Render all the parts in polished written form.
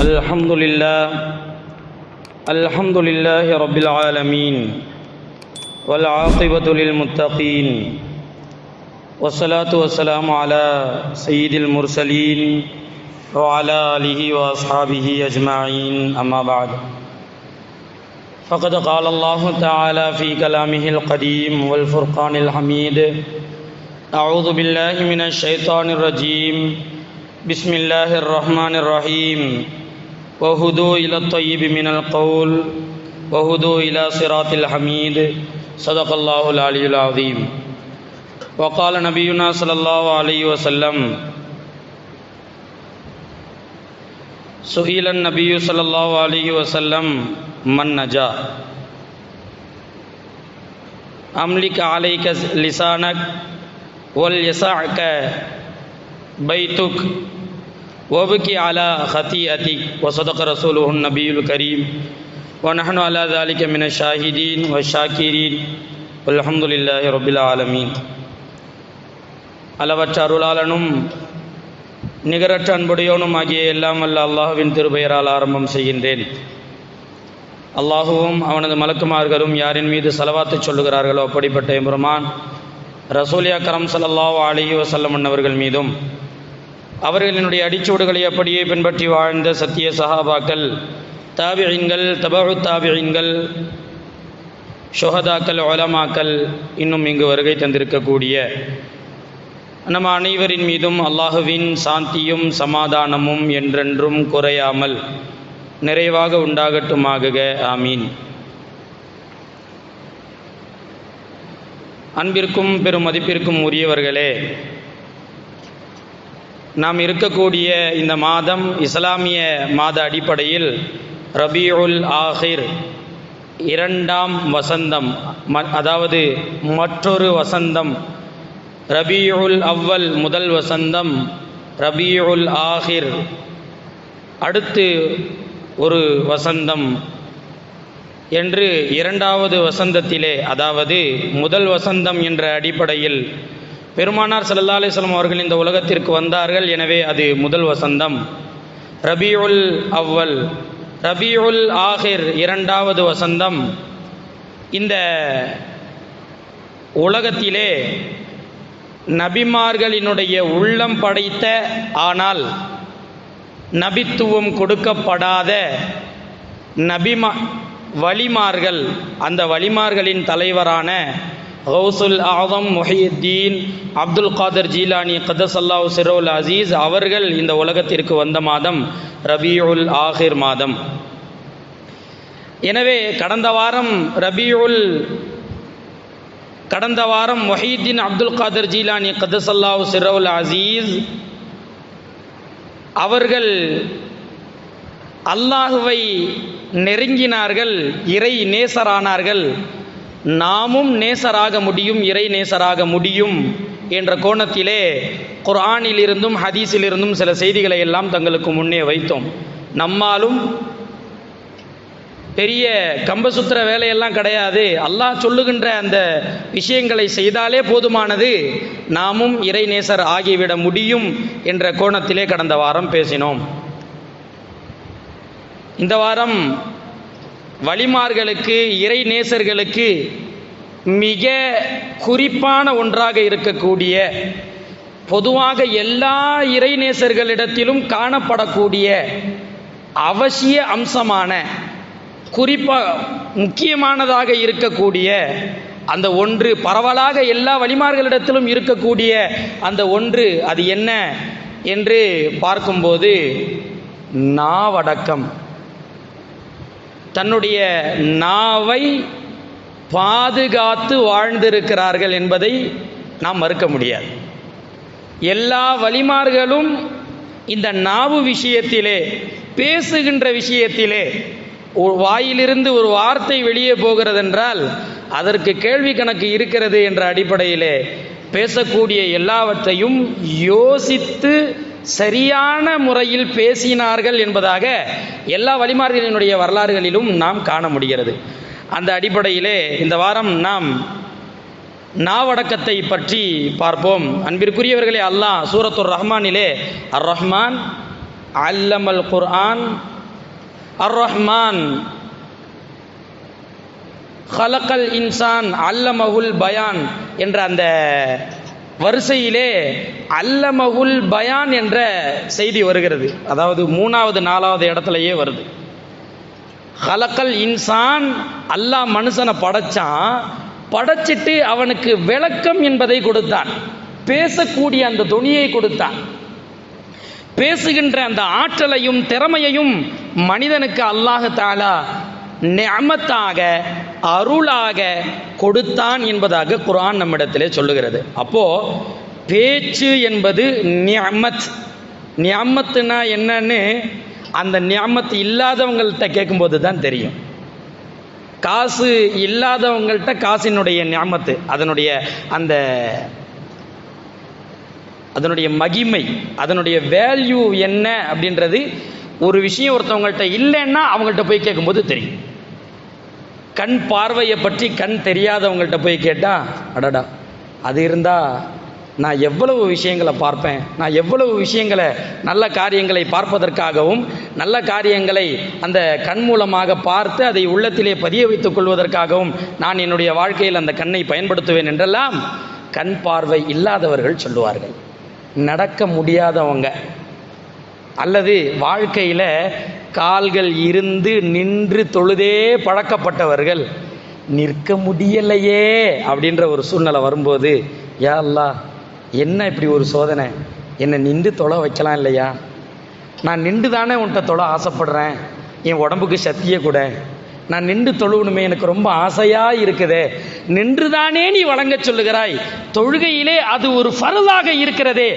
الحمد لله رب العالمين والعاقبة للمتقين والصلاة والسلام على سيد المرسلين وعلى آله وأصحابه أجمعين أما بعد فقد قال الله تعالى في كلامه القديم والفرقان الحميد أعوذ بالله من الشيطان الرجيم بسم الله الرحمن الرحيم وهدوا إلى الطيب من القول وهدوا إلى صراط الحميد صدق الله العلي العظيم وقال نبينا صلى الله عليه وسلم سئل النبي صلى الله عليه وسلم من نجا أملك عليك لسانك وليسعك بيتك وبكي على خطيئتك وصدق رسوله النبي الكريم ونحن على ذلك من الشاهدين والشاكرين والحمد لله رب العالمين. அளவற்ற அருளாளனும் நிகரற்ற அன்புடையோனும் ஆகிய எல்லாம் அல்ல அல்லாஹுவின் திருப்பெயரால் ஆரம்பம் செய்கின்றேன். அல்லாஹுவும் அவனது மலக்குமார்களும் யாரின் மீது ஸலவாத்து சொல்லுகிறார்களோ அப்படிப்பட்ட எம்பெருமான் ரசூல் அக்ரம் ஸல்லல்லாஹு அலைஹி வஸல்லம் அவர்கள் மீதும் அவர்களினுடைய அடிச்சுவடுகளை அப்படியே பின்பற்றி வாழ்ந்த சத்திய சஹாபாக்கள், தாபிஈன்கள், தபஉ தாபிஈன்கள், ஷுஹதாக்கள், உலமாக்கள், இன்னும் இங்கு வருகை தந்திருக்கக்கூடிய நம்ம அனைவரின் மீதும் அல்லாஹுவின் சாந்தியும் சமாதானமும் என்றென்றும் குறையாமல் நிறைவாக உண்டாகட்டுமாக. ஆமீன். அன்பிற்கும் பெரும் மதிப்பிற்கும் உரியவர்களே, நாம் இருக்கக்கூடிய இந்த மாதம் இஸ்லாமிய மாத அடிப்படையில் ரபீஉல் ஆஹிர், இரண்டாம் வசந்தம், அதாவது மற்றொரு வசந்தம். ரபீஉல் அவ்வல் முதல் வசந்தம், ரபீஉல் ஆஹிர் அடுத்து ஒரு வசந்தம் என்று இரண்டாவது வசந்தத்திலே, அதாவது முதல் வசந்தம் என்ற அடிப்படையில் பெருமானார் ஸல்லல்லாஹு அலைஹி வஸல்லம் அவர்கள் இந்த உலகத்திற்கு வந்தார்கள். எனவே அது முதல் வசந்தம். ரபீஉல் அவ்வல், ரபீஉல் ஆஹிர் இரண்டாவது வசந்தம். இந்த உலகத்திலே நபிமார்களினுடைய உள்ளம் படைத்த ஆனால் நபித்துவம் கொடுக்கப்படாத வலிமார்கள், அந்த வலிமார்களின் தலைவரான கௌசுல் ஆதம் முஹியுத்தீன் அப்துல் காதர் ஜீலானி கதஸல்லாஹு சிர்ருல் அசீஸ் அவர்கள் இந்த உலகத்திற்கு வந்த மாதம் ரபீஉல் ஆஹிர் மாதம். எனவே கடந்த வாரம் முஹியுத்தீன் அப்துல் காதர் ஜீலானி கதஸல்லாஹு சிர்ருல் அசீஸ் அவர்கள் அல்லாஹுவை நெருங்கினார்கள், இறை நேசரானார்கள். நாமும் நேசராக முடியும், இறை நேசராக முடியும் என்ற கோணத்திலே குர்ஆனிலிருந்தும் ஹதீஸிலிருந்தும் சில செய்திகளை எல்லாம் தங்களுக்கு முன்னே வைத்தோம். நம்மாலும் பெரிய கம்பசுத்திர வேலையெல்லாம் கிடையாது. அல்லாஹ் சொல்லுகின்ற அந்த விஷயங்களை செய்தாலே போதுமானது, நாமும் இறை நேசர் ஆகிவிட முடியும் என்ற கோணத்திலே கடந்த வாரம் பேசினோம். இந்த வாரம் வலிமார்களுக்கு, இறை நேசர்களுக்கு மிக குறிப்பான ஒன்றாக இருக்கக்கூடிய, பொதுவாக எல்லா இறை நேசர்களிடத்திலும் காணப்படக்கூடிய அவசிய அம்சமான, குறிப்பாக முக்கியமானதாக இருக்கக்கூடிய அந்த ஒன்று, பரவலாக எல்லா வலிமார்களிடத்திலும் இருக்கக்கூடிய அந்த ஒன்று, அது என்ன என்று பார்க்கும்போது நாவடக்கம். தன்னுடைய நாவை பாதுகாத்து வாழ்ந்திருக்கிறார்கள் என்பதை நாம் மறுக்க முடியாது. எல்லா வலிமார்களும் இந்த நாவு விஷயத்திலே, பேசுகின்ற விஷயத்திலே, வாயிலிருந்து ஒரு வார்த்தை வெளியே போகிறதென்றால் அதற்கு கேள்வி கணக்கு இருக்கிறது என்ற அடிப்படையிலே பேசக்கூடிய எல்லாவற்றையும் யோசித்து சரியான முறையில் பேசினார்கள் என்பதாக எல்லா வலிமார்களினுடைய வரலாறுகளிலும் நாம் காண முடிகிறது. அந்த அடிப்படையிலே இந்த வாரம் நாம் நாவடக்கத்தை பற்றி பார்ப்போம். அன்பிற்குரியவர்களே, அல்லாஹ் சூரத்துர் ரஹ்மானிலே அர் ரஹ்மான் அல்லமல் குர்ஆன், அர் ரஹ்மான், ஹலக்கல் இன்சான், அல்லமஹுல் பயான் என்ற அந்த வரிசையிலே அல்லமஹுல் பயான் என்ற செய்தி வருகிறது. அதாவது 3வது 4வது இடத்துலையே வருது. ஹலக்கல் இன்சான், அல்லாஹ் மனுஷனை படைச்சான், படைச்சிட்டு அவனுக்கு விளக்கம் என்பதை கொடுத்தான், பேசக்கூடிய அந்த துணியை கொடுத்தான். பேசுகின்ற அந்த ஆற்றலையும் திறமையையும் மனிதனுக்கு அல்லாஹ் தஆலா நிஅமத்தாக, அருளாக கொடுத்தான் என்பதாக குர்ஆன் நம்மிடத்திலே சொல்லுகிறது. அப்போ பேச்சு என்பது நிஅமத். நிஅமத்துனா என்னன்னு அந்த நிஅமத் இல்லாதவங்கள்ட்ட கேட்கும்போது தான் தெரியும். காசு இல்லாதவங்கள்ட்ட காசினுடைய நிஅமத்து, அதனுடைய மகிமை, அதனுடைய வேல்யூ என்ன அப்படின்றது ஒரு விஷயம் ஒருத்தவங்கள்ட்ட இல்லைன்னா அவங்கள்ட்ட போய் கேட்கும்போது தெரியும். கண் பார்வையை பற்றி கண் தெரியாதவங்கள்ட்ட போய் கேட்டால், அடடா அது இருந்தால் நான் எவ்வளவு விஷயங்களை பார்ப்பேன், நான் எவ்வளவு விஷயங்களை, நல்ல காரியங்களை பார்ப்பதற்காகவும் நல்ல காரியங்களை அந்த கண் மூலமாக பார்த்து அதை உள்ளத்திலே பதிய வைத்துக் கொள்வதற்காகவும் நான் என்னுடைய வாழ்க்கையில் அந்த கண்ணை பயன்படுத்துவேன் என்றெல்லாம் கண் பார்வை இல்லாதவர்கள் சொல்லுவார்கள். நடக்க முடியாதவங்க அல்லது வாழ்க்கையில் கால்கள் இருந்து நின்று தொழுதே பழக்கப்பட்டவர்கள் நிற்க முடியலையே அப்படின்ற ஒரு சூழ்நிலை வரும்போது, யா அல்லாஹ் என்ன இப்படி ஒரு சோதனை, என்னை நின்று தொலை வைக்கலாம் இல்லையா, நான் நின்று தானே உன்கிட்ட தொலை ஆசைப்படுறேன், என் உடம்புக்கு சக்தியே கூட, நான் நின்று தொழுவணுமே, எனக்கு ரொம்ப ஆசையாக இருக்குதே, நின்று தானே நீ வழங்க சொல்லுகிறாய், தொழுகையிலே அது ஒரு ஃபர்லாக இருக்கிறதே,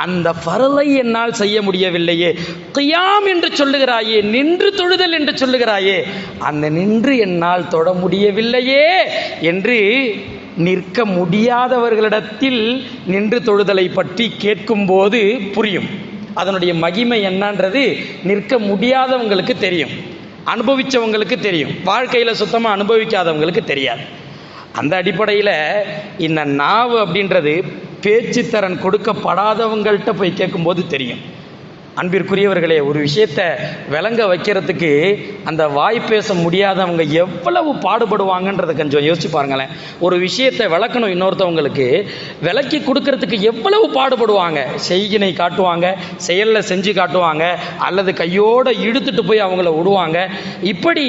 அந்த ஃபர்லை என்னால் செய்ய முடியவில்லையே, கியாம் என்று சொல்லுகிறாயே, நின்று தொழுதல் என்று சொல்லுகிறாயே, அந்த நின்று என்னால் தொட முடியவில்லையே என்று நிற்க முடியாதவர்களிடத்தில் நின்று தொழுதலை பற்றி கேட்கும்போது புரியும். அதனுடைய மகிமை என்னன்றது நிற்க முடியாதவங்களுக்கு தெரியும், அனுபவித்தவங்களுக்கு தெரியும், வாழ்க்கையில் சுத்தமாக அனுபவிக்காதவங்களுக்கு தெரியாது. அந்த அடிப்படையில் இந்த நாவு அப்படின்றது பேச்சு திறன் கொடுக்கப்படாதவங்கள்ட்ட போய் கேட்கும்போது தெரியும். அன்பிற்குரியவர்களே, ஒரு விஷயத்தை விளங்க வைக்கிறதுக்கு அந்த வாய் பேச முடியாதவங்க எவ்வளவு பாடுபடுவாங்கன்றதை கொஞ்சம் யோசிச்சு பாருங்களேன். ஒரு விஷயத்தை விளக்கணும் இன்னொருத்தவங்களுக்கு, விளக்கி கொடுக்கறதுக்கு எவ்வளவு பாடுபடுவாங்க. செய்கினை காட்டுவாங்க, செயலில் செஞ்சு காட்டுவாங்க, அல்லது கையோடு இழுத்துட்டு போய் அவங்கள விடுவாங்க. இப்படி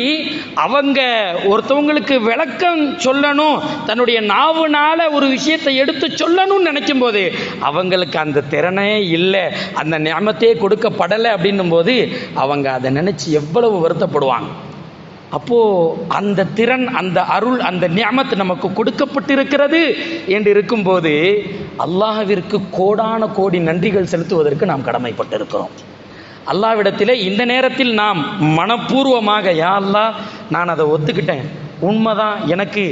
அவங்க ஒருத்தவங்களுக்கு விளக்கம் சொல்லணும், தன்னுடைய நாவுனால ஒரு விஷயத்தை எடுத்து சொல்லணும்னு நினைக்கும் போது அவங்களுக்கு அந்த திறனே இல்லை, அந்த நியமத்தையே கொடுக்கப்படலை அப்படின்னும் போது அவங்க அதை நினைச்சு எவ்வளவு வருத்தப்படுவாங்க. அப்போ அந்த திறன், அந்த அருள், அந்த நியமத் நமக்கு கொடுக்கப்பட்டிருக்கிறது என்று இருக்கும்போது அல்லாஹ்விற்கு கோடான கோடி நன்றிகள் செலுத்துவதற்கு நாம் கடமைப்பட்டிருக்கிறோம். அல்லாஹ்விடத்திலே இந்த நேரத்தில் நாம் மனப்பூர்வமாக, யா அல்லாஹ் நான் அதை ஒத்துக்கிட்டேன், உண்மைதான், எனக்கு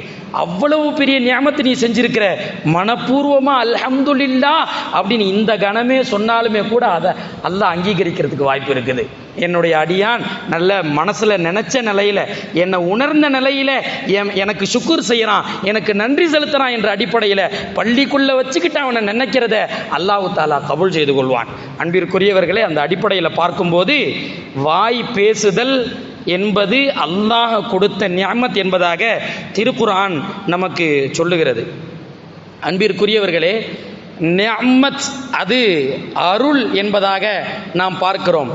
அவ்வளவு பெரிய நியமத்தை நீ செஞ்சிருக்கிற, மனப்பூர்வமாக அல்ஹம்துலில்லாஹ் அப்படின்னு இந்த கணமே சொன்னாலுமே கூட அதை அல்லாஹ் அங்கீகரிக்கிறதுக்கு வாய்ப்பு இருக்குது. என்னுடைய அடியான் நல்ல மனசில் நினச்ச நிலையில், என்னை உணர்ந்த நிலையில் எனக்கு சுக்குர் செய்கிறான், எனக்கு நன்றி செலுத்துகிறான் என்ற அடிப்படையில் பள்ளிக்குள்ளே வச்சுக்கிட்டு அவனை நினைக்கிறத அல்லாஹ் தஆலா கபூல் செய்து கொள்வான். அன்பிற்குரியவர்களே, அந்த அடிப்படையில் பார்க்கும்போது வாய் பேசுதல் என்பது அல்லாஹ் கொடுத்த நியமத் என்பதாக திருக்குர்ஆன் நமக்கு சொல்லுகிறது. அன்பிற்குரியவர்களே, நியமத் அது அருள் என்பதாக நாம் பார்க்கிறோம்.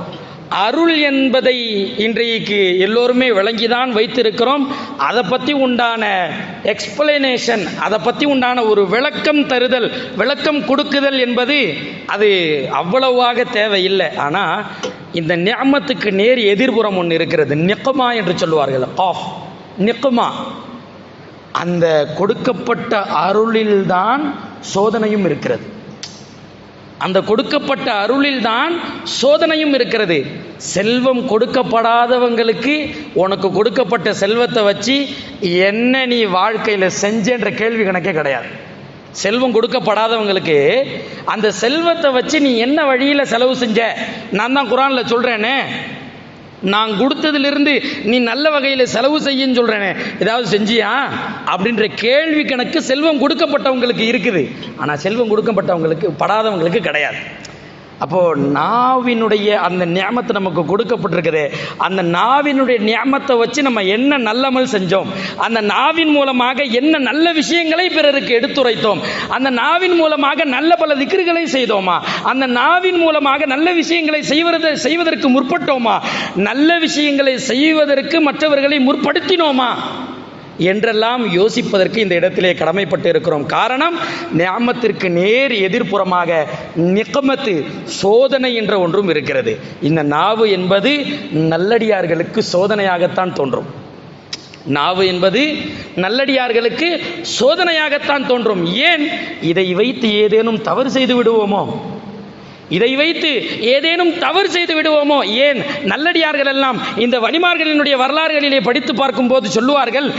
அருள் என்பதை இன்றைக்கு எல்லோருமே விளங்கிதான் வைத்திருக்கிறோம். அதை பற்றி உண்டான எக்ஸ்பிளனேஷன், அதை பற்றி உண்டான ஒரு விளக்கம் தருதல், விளக்கம் கொடுக்குதல் என்பது அது அவ்வளவாக தேவையில்லை. ஆனால் இந்த நியமத்துக்கு நேர் எதிர்புறம் ஒன்று இருக்கிறது, நிக்மா என்று சொல்லுவார்கள். காஃப் நிக்மா, அந்த கொடுக்கப்பட்ட அருளில்தான் சோதனையும் இருக்கிறது. அந்த கொடுக்கப்பட்ட அருளில்தான் சோதனையும் இருக்கிறது. செல்வம் கொடுக்கப்படாதவங்களுக்கு உனக்கு கொடுக்கப்பட்ட செல்வத்தை வச்சு என்ன நீ வாழ்க்கையில் செஞ்சன்ற கேள்வி கணக்கே கிடையாது. செல்வம் கொடுக்கப்படாதவங்களுக்கு அந்த செல்வத்தை வச்சு நீ என்ன வழியில் செலவு செஞ்ச, நான் தான் குர்ஆனில் சொல்கிறேனே, நான் கொடுத்ததிலிருந்து நீ நல்ல வகையில் செலவு செய்யன்னு சொல்கிறேனே, ஏதாவது செஞ்சியா அப்படின்ற கேள்வி கணக்கு செல்வம் கொடுக்கப்பட்டவங்களுக்கு இருக்குது. ஆனால் செல்வம் கொடுக்கப்பட்டவங்களுக்கு படாதவங்களுக்கு கிடையாது. அப்போது நாவினுடைய அந்த நியமத்து நமக்கு கொடுக்கப்பட்டிருக்குது. அந்த நாவினுடைய நியமத்தை வச்சு நம்ம என்ன நல்லமல் செஞ்சோம், அந்த நாவின் மூலமாக என்ன நல்ல விஷயங்களை பிறருக்கு எடுத்துரைத்தோம், அந்த நாவின் மூலமாக நல்ல பல திக்ருகளை செய்தோமா, அந்த நாவின் மூலமாக நல்ல விஷயங்களை செய்வதற்கு முற்பட்டோமா, நல்ல விஷயங்களை செய்வதற்கு மற்றவர்களை முற்படுத்தினோமா என்றெல்லாம் யோசிப்பதற்கு இந்த இடத்திலே கடமைப்பட்டு இருக்கிறோம். காரணம், நியாமத்திற்கு நேர் எதிர்ப்புறமாக நிகமத்து, சோதனை என்ற ஒன்றும் இருக்கிறது. இந்த நாவு என்பது நல்லடியார்களுக்கு சோதனையாகத்தான் தோன்றும். நாவு என்பது நல்லடியார்களுக்கு சோதனையாகத்தான் தோன்றும். ஏன்? இதை வைத்து ஏதேனும் தவறு செய்து விடுவோமோ, இதை வைத்து ஏதேனும் தவறு செய்து விடுவோமோ. ஏன்? நல்லடியார்கள் எல்லாம் இந்த வலிமார்களினுடைய வரலாறுகளிலே படித்து பார்க்கும்போது சொல்லுவார்கள்,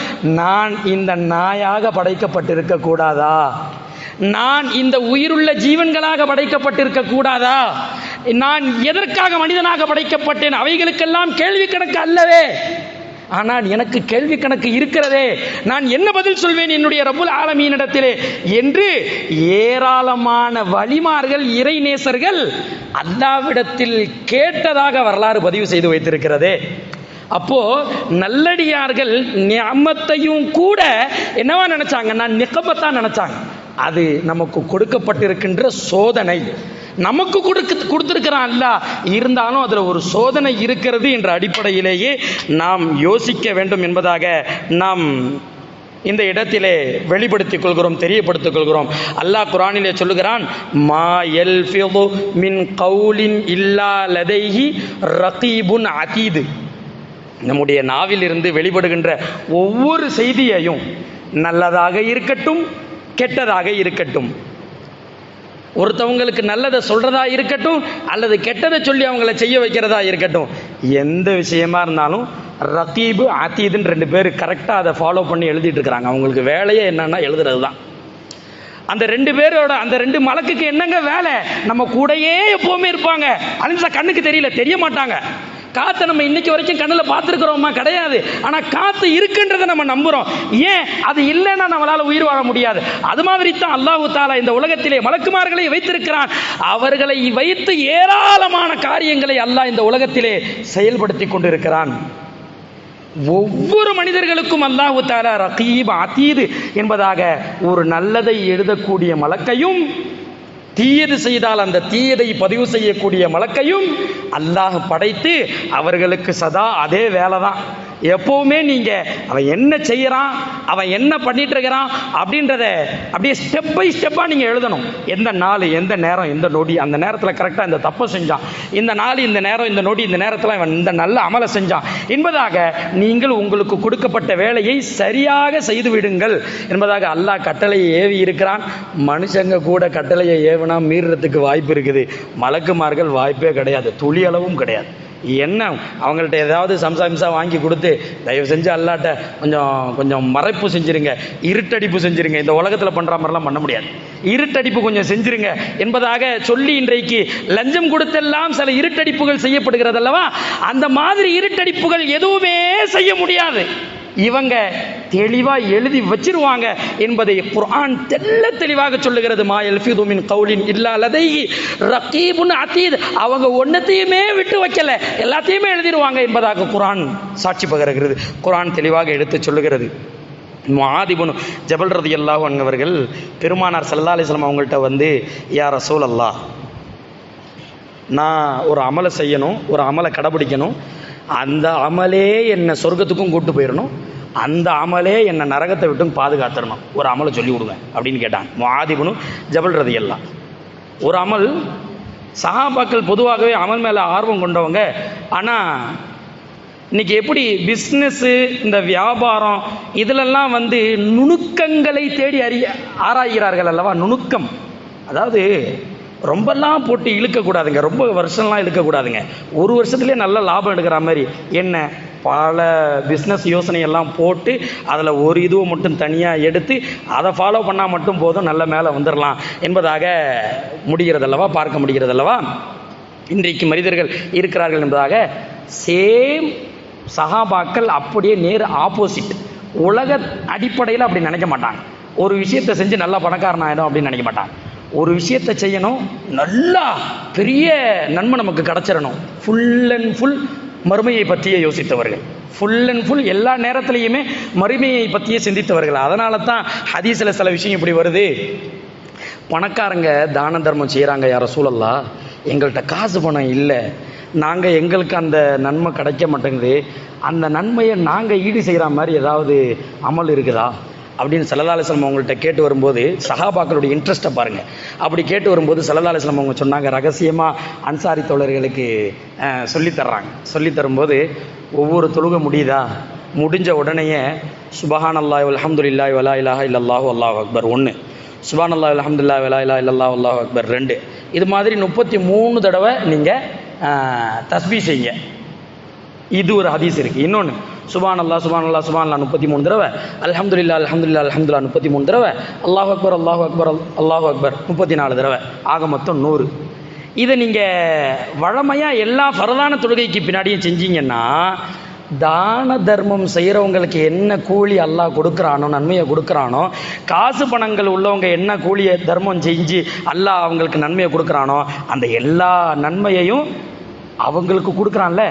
நான் இந்த நாயாக படைக்கப்பட்டிருக்க கூடாதா, நான் இந்த உயிருள்ள ஜீவன்களாக படைக்கப்பட்டிருக்க கூடாதா, நான் எதற்காக மனிதனாக படைக்கப்பட்டேன், அவைகளுக்கெல்லாம் கேள்வி கணக்கு அல்லவே, ஆனால் எனக்கு கேள்வி கணக்கு இருக்கிறதே, நான் என்ன பதில் சொல்வேன் என்னுடைய ரப்புல் ஆலமீனிடத்திலே என்று ஏராளமான வலிமார்கள், இறைநேசர்கள் அல்லாஹ்விடத்தில் கேட்டதாக வரலாறு பதிவு செய்து வைத்திருக்கிறதே. அப்போ நல்லடியார்கள் நியமத்தையும் கூட என்னவா நினைச்சாங்க, நான் நிகமத்தான் நினைச்சாங்க. அது நமக்கு கொடுக்கப்பட்டிருக்கின்ற சோதனை, நமக்கு கொடுத்திருக்கிறான் அல்லாஹ், இருந்தாலும் அதில் ஒரு சோதனை இருக்கிறது என்ற அடிப்படையிலேயே நாம் யோசிக்க வேண்டும் என்பதாக நாம் இந்த இடத்திலே வெளிப்படுத்திக் கொள்கிறோம், தெரியப்படுத்திக் கொள்கிறோம். அல்லாஹ் குர்ஆனிலே சொல்லுகிறான், மா யல்ஃபிது மின் கௌலின் இல்லா லதைஹி ரகீபுன் அதீது. நம்முடைய நாவிலிருந்து வெளிப்படுகின்ற ஒவ்வொரு செய்தியையும், நல்லதாக இருக்கட்டும் கெட்டதாக இருக்கட்டும், ஒருத்தவங்களுக்கு நல்லதை சொல்கிறதா இருக்கட்டும் அல்லது கெட்டதை சொல்லி அவங்கள செய்ய வைக்கிறதா இருக்கட்டும், எந்த விஷயமா இருந்தாலும் ரகீபு அதீதுன்னு 2 பேர் கரெக்டாக அதை ஃபாலோ பண்ணி எழுதிட்டு இருக்கிறாங்க. அவங்களுக்கு வேலையே என்னன்னா எழுதுறது தான். அந்த 2 பேரோட, அந்த 2 மலக்குக்கு என்னங்க வேலை? நம்ம கூடயே எப்போவுமே இருப்பாங்க. அலிம்சா கண்ணுக்கு தெரிய மாட்டாங்க. காற்றை நம்ம இன்னைக்கு வரைக்கும் கண்ணில் பார்த்துருக்கிறோமா? கிடையாது. ஆனால் காற்று இருக்குன்றதை நம்ம நம்புகிறோம். ஏன்? அது இல்லைன்னா நம்மளால் உயிர் வாழ முடியாது. அது மாதிரி தான் அல்லாஹ் தஆலா இந்த உலகத்திலே மலக்குமார்களை வைத்திருக்கிறான். அவர்களை வைத்து ஏராளமான காரியங்களை அல்லாஹ் இந்த உலகத்திலே செயல்படுத்தி கொண்டிருக்கிறான். ஒவ்வொரு மனிதர்களுக்கும் அல்லாஹ் தஆலா ரகீப் அதீது என்பதாக ஒரு நல்லதை எழுதக்கூடிய மலக்கையும், தீயது செய்தால் அந்த தீயதை பதிவு செய்யக்கூடிய மலக்கையும் அல்லாஹ் படைத்து அவர்களுக்கு சதா அதே வேலை தான். எப்பவுமே நீங்க அவன் என்ன செய்யறான், அவன் என்ன பண்ணிட்டு இருக்கிறான் அப்படின்றத அப்படியே ஸ்டெப் பை ஸ்டெப்பா நீங்க எழுதணும். எந்த நாள், எந்த நேரம், எந்த நொடி, அந்த நேரத்தில் கரெக்டாக இந்த தப்பை செஞ்சான், இந்த நாள், இந்த நேரம், இந்த நொடி, இந்த நேரத்தில் அவன் இந்த நல்ல அமலை செஞ்சான் என்பதாக நீங்கள் உங்களுக்கு கொடுக்கப்பட்ட வேலையை சரியாக செய்து விடுங்கள் என்பதாக அல்லாஹ் கட்டளையை ஏவி இருக்கிறான். மனுஷங்க கூட கட்டளையை ஏவினா மீறுறதுக்கு வாய்ப்பு இருக்குது. மலக்குமார்கள் வாய்ப்பே கிடையாது, துளி அளவும் கிடையாது. என்ன அவங்கள்ட்ட ஏதாவது சம்சா வாங்கி கொடுத்து தயவு செஞ்சு அல்லாட்ட கொஞ்சம் மறைப்பு செஞ்சிருங்க, இருட்டடிப்பு செஞ்சிருங்க, இந்த உலகத்தில் பண்ணுற மாதிரிலாம் பண்ண முடியாது, இருட்டடிப்பு கொஞ்சம் செஞ்சிருங்க என்பதாக சொல்லி இன்றைக்கு லஞ்சம் கொடுத்தெல்லாம் சில இருட்டடிப்புகள் செய்யப்படுகிறது அல்லவா? அந்த மாதிரி இருட்டடிப்புகள் எதுவுமே செய்ய முடியாது. இவங்க தெளிவா எழுதி வச்சிருவாங்க என்பதை குர்ஆன் தெளிவாக சொல்லுகிறது. மா யல்ஃபிது மின் கௌலின் இல்லா லதைஹி ரகீபுன் அதீத். அவங்க ஒன்னத்தையுமே விட்டு வைக்கல, எல்லாத்தையுமே எழுதிடுவாங்க என்பதாக குர்ஆன் சாட்சி பகருகிறது. குர்ஆன் தெளிவாக எடுத்து சொல்லுகிறது. முஆத் இப்னு ஜபல் ரலியல்லாஹு அன்ஹு அவர்கள் பெருமானார் ஸல்லல்லாஹு அலைஹி வஸல்லம் அவங்கள்ட்ட வந்து, யா ரசூலல்லாஹ், நான் ஒரு அமலை செய்யணும், ஒரு அமலை கடைபிடிக்கணும், அந்த அமலே என்னை சொர்க்கத்துக்கும் கூட்டு போயிடணும், அந்த அமலே என்னை நரகத்தை விட்டும் பாதுகாத்துடணும், ஒரு அமலை சொல்லி விடுங்க அப்படின்னு கேட்டான் முஆத் இப்னு ஜபல் ரலியல்லாஹு. ஒரு அமல், சஹாபாக்கள் பொதுவாகவே அமல் மேலே ஆர்வம் கொண்டவங்க. ஆனால் இன்னைக்கு எப்படி பிஸ்னஸ்ஸு, இந்த வியாபாரம் இதிலெல்லாம் வந்து நுணுக்கங்களை தேடி ஆராய்கிறார்கள் அல்லவா? நுணுக்கம், அதாவது ரொம்பலாம் போட்டு இழுக்கக்கூடாதுங்க, ரொம்ப வருஷம்லாம் இழுக்கக்கூடாதுங்க. ஒரு வருஷத்துலேயே நல்ல லாபம் எடுக்கிற மாதிரி என்ன பல பிஸ்னஸ் யோசனையெல்லாம் போட்டு அதில் ஒரு இதுவை மட்டும் தனியாக எடுத்து அதை ஃபாலோ பண்ணால் மட்டும் போதும், நல்ல மேலே வந்துடலாம் என்பதாக முடிகிறதல்லவா, பார்க்க முடிகிறதல்லவா? இன்றைக்கு மனிதர்கள் இருக்கிறார்கள் என்பதாக. சேம் சஹாபாக்கள் அப்படியே நேர் ஆப்போசிட். உலக அடிப்படையில் அப்படி நினைக்க மாட்டாங்க. ஒரு விஷயத்தை செஞ்சு நல்லா பணக்காரன் ஆகிடும் அப்படின்னு நினைக்க மாட்டாங்க. ஒரு விஷயத்தை செய்யணும், நல்லா பெரிய நன்மை நமக்கு கிடச்சிடணும். ஃபுல் அண்ட் ஃபுல் மறுமையை பற்றியே யோசித்தவர்கள், ஃபுல் அண்ட் ஃபுல் எல்லா நேரத்துலையுமே மறுமையை பற்றியே சிந்தித்தவர்கள். அதனால தான் ஹதீஸில் சில விஷயம் இப்படி வருது. பணக்காரங்க தான தர்மம் செய்கிறாங்க, யார் ரசூலல்லாஹ், எங்கள்கிட்ட காசு பணம் இல்லை, நாங்கள் எங்களுக்கு அந்த நன்மை கிடைக்க மாட்டேங்குது, அந்த நன்மையை நாங்கள் ஈடு செய்கிற மாதிரி ஏதாவது அமல் இருக்குதா அப்படின்னு ஸல்லல்லாஹு அலைஹி வஸல்லம் அவங்கள்ட்ட கேட்டு வரும்போது, சஹாபாக்களுடைய இன்ட்ரெஸ்ட்டை பாருங்கள். அப்படி கேட்டு வரும்போது ஸல்லல்லாஹு அலைஹி வஸல்லம் அவங்க சொன்னாங்க, ரகசியமாக அன்சாரி தோழர்களுக்கு சொல்லி தரும்போது, ஒவ்வொரு தொழுகை முடியுதா, முடிஞ்ச உடனேயே சுபஹானல்லாஹி வல்ஹம்துலில்லாஹி வலா இலாஹா இல்லல்லாஹு அல்லாஹு அக்பர் 1, சுபஹானல்லாஹி வல்ஹம்துலில்லாஹி வலா இலாஹா இல்லல்லாஹு அல்லாஹு அக்பர் 2, இது மாதிரி 33 தடவை நீங்கள் தஸ்பீஹ் செய்யுங்க. இது ஒரு ஹதீஸ் இருக்குது. இன்னொன்று, சுப்ஹானல்லாஹ் சுப்ஹானல்லாஹ் சுப்ஹானல்லாஹ் 33 தடவை, அல்ஹம்துலில்லாஹ் அல்ஹம்துலில்லாஹ் அல்ஹம்துலில்லாஹ் 33 தடவை, அல்லாஹு அக்பர் அல்லாஹு அக்பர் அல்லாஹு அக்பர் 34 தடவை, ஆக மொத்தம் 100. இதை நீங்கள் வழமையாக எல்லா ஃபரதான தொழுகைக்கு பின்னாடியும் செஞ்சீங்கன்னா, தான தர்மம் செய்கிறவங்களுக்கு என்ன கூலி அல்லாஹ் கொடுக்குறானோ, நன்மையை கொடுக்குறானோ, காசு பணங்கள் உள்ளவங்க என்ன கூலியை தர்மம் செஞ்சு அல்லாஹ் அவங்களுக்கு நன்மையை கொடுக்குறானோ, அந்த எல்லா நன்மையையும் அவங்களுக்கு கொடுக்குறான்ல,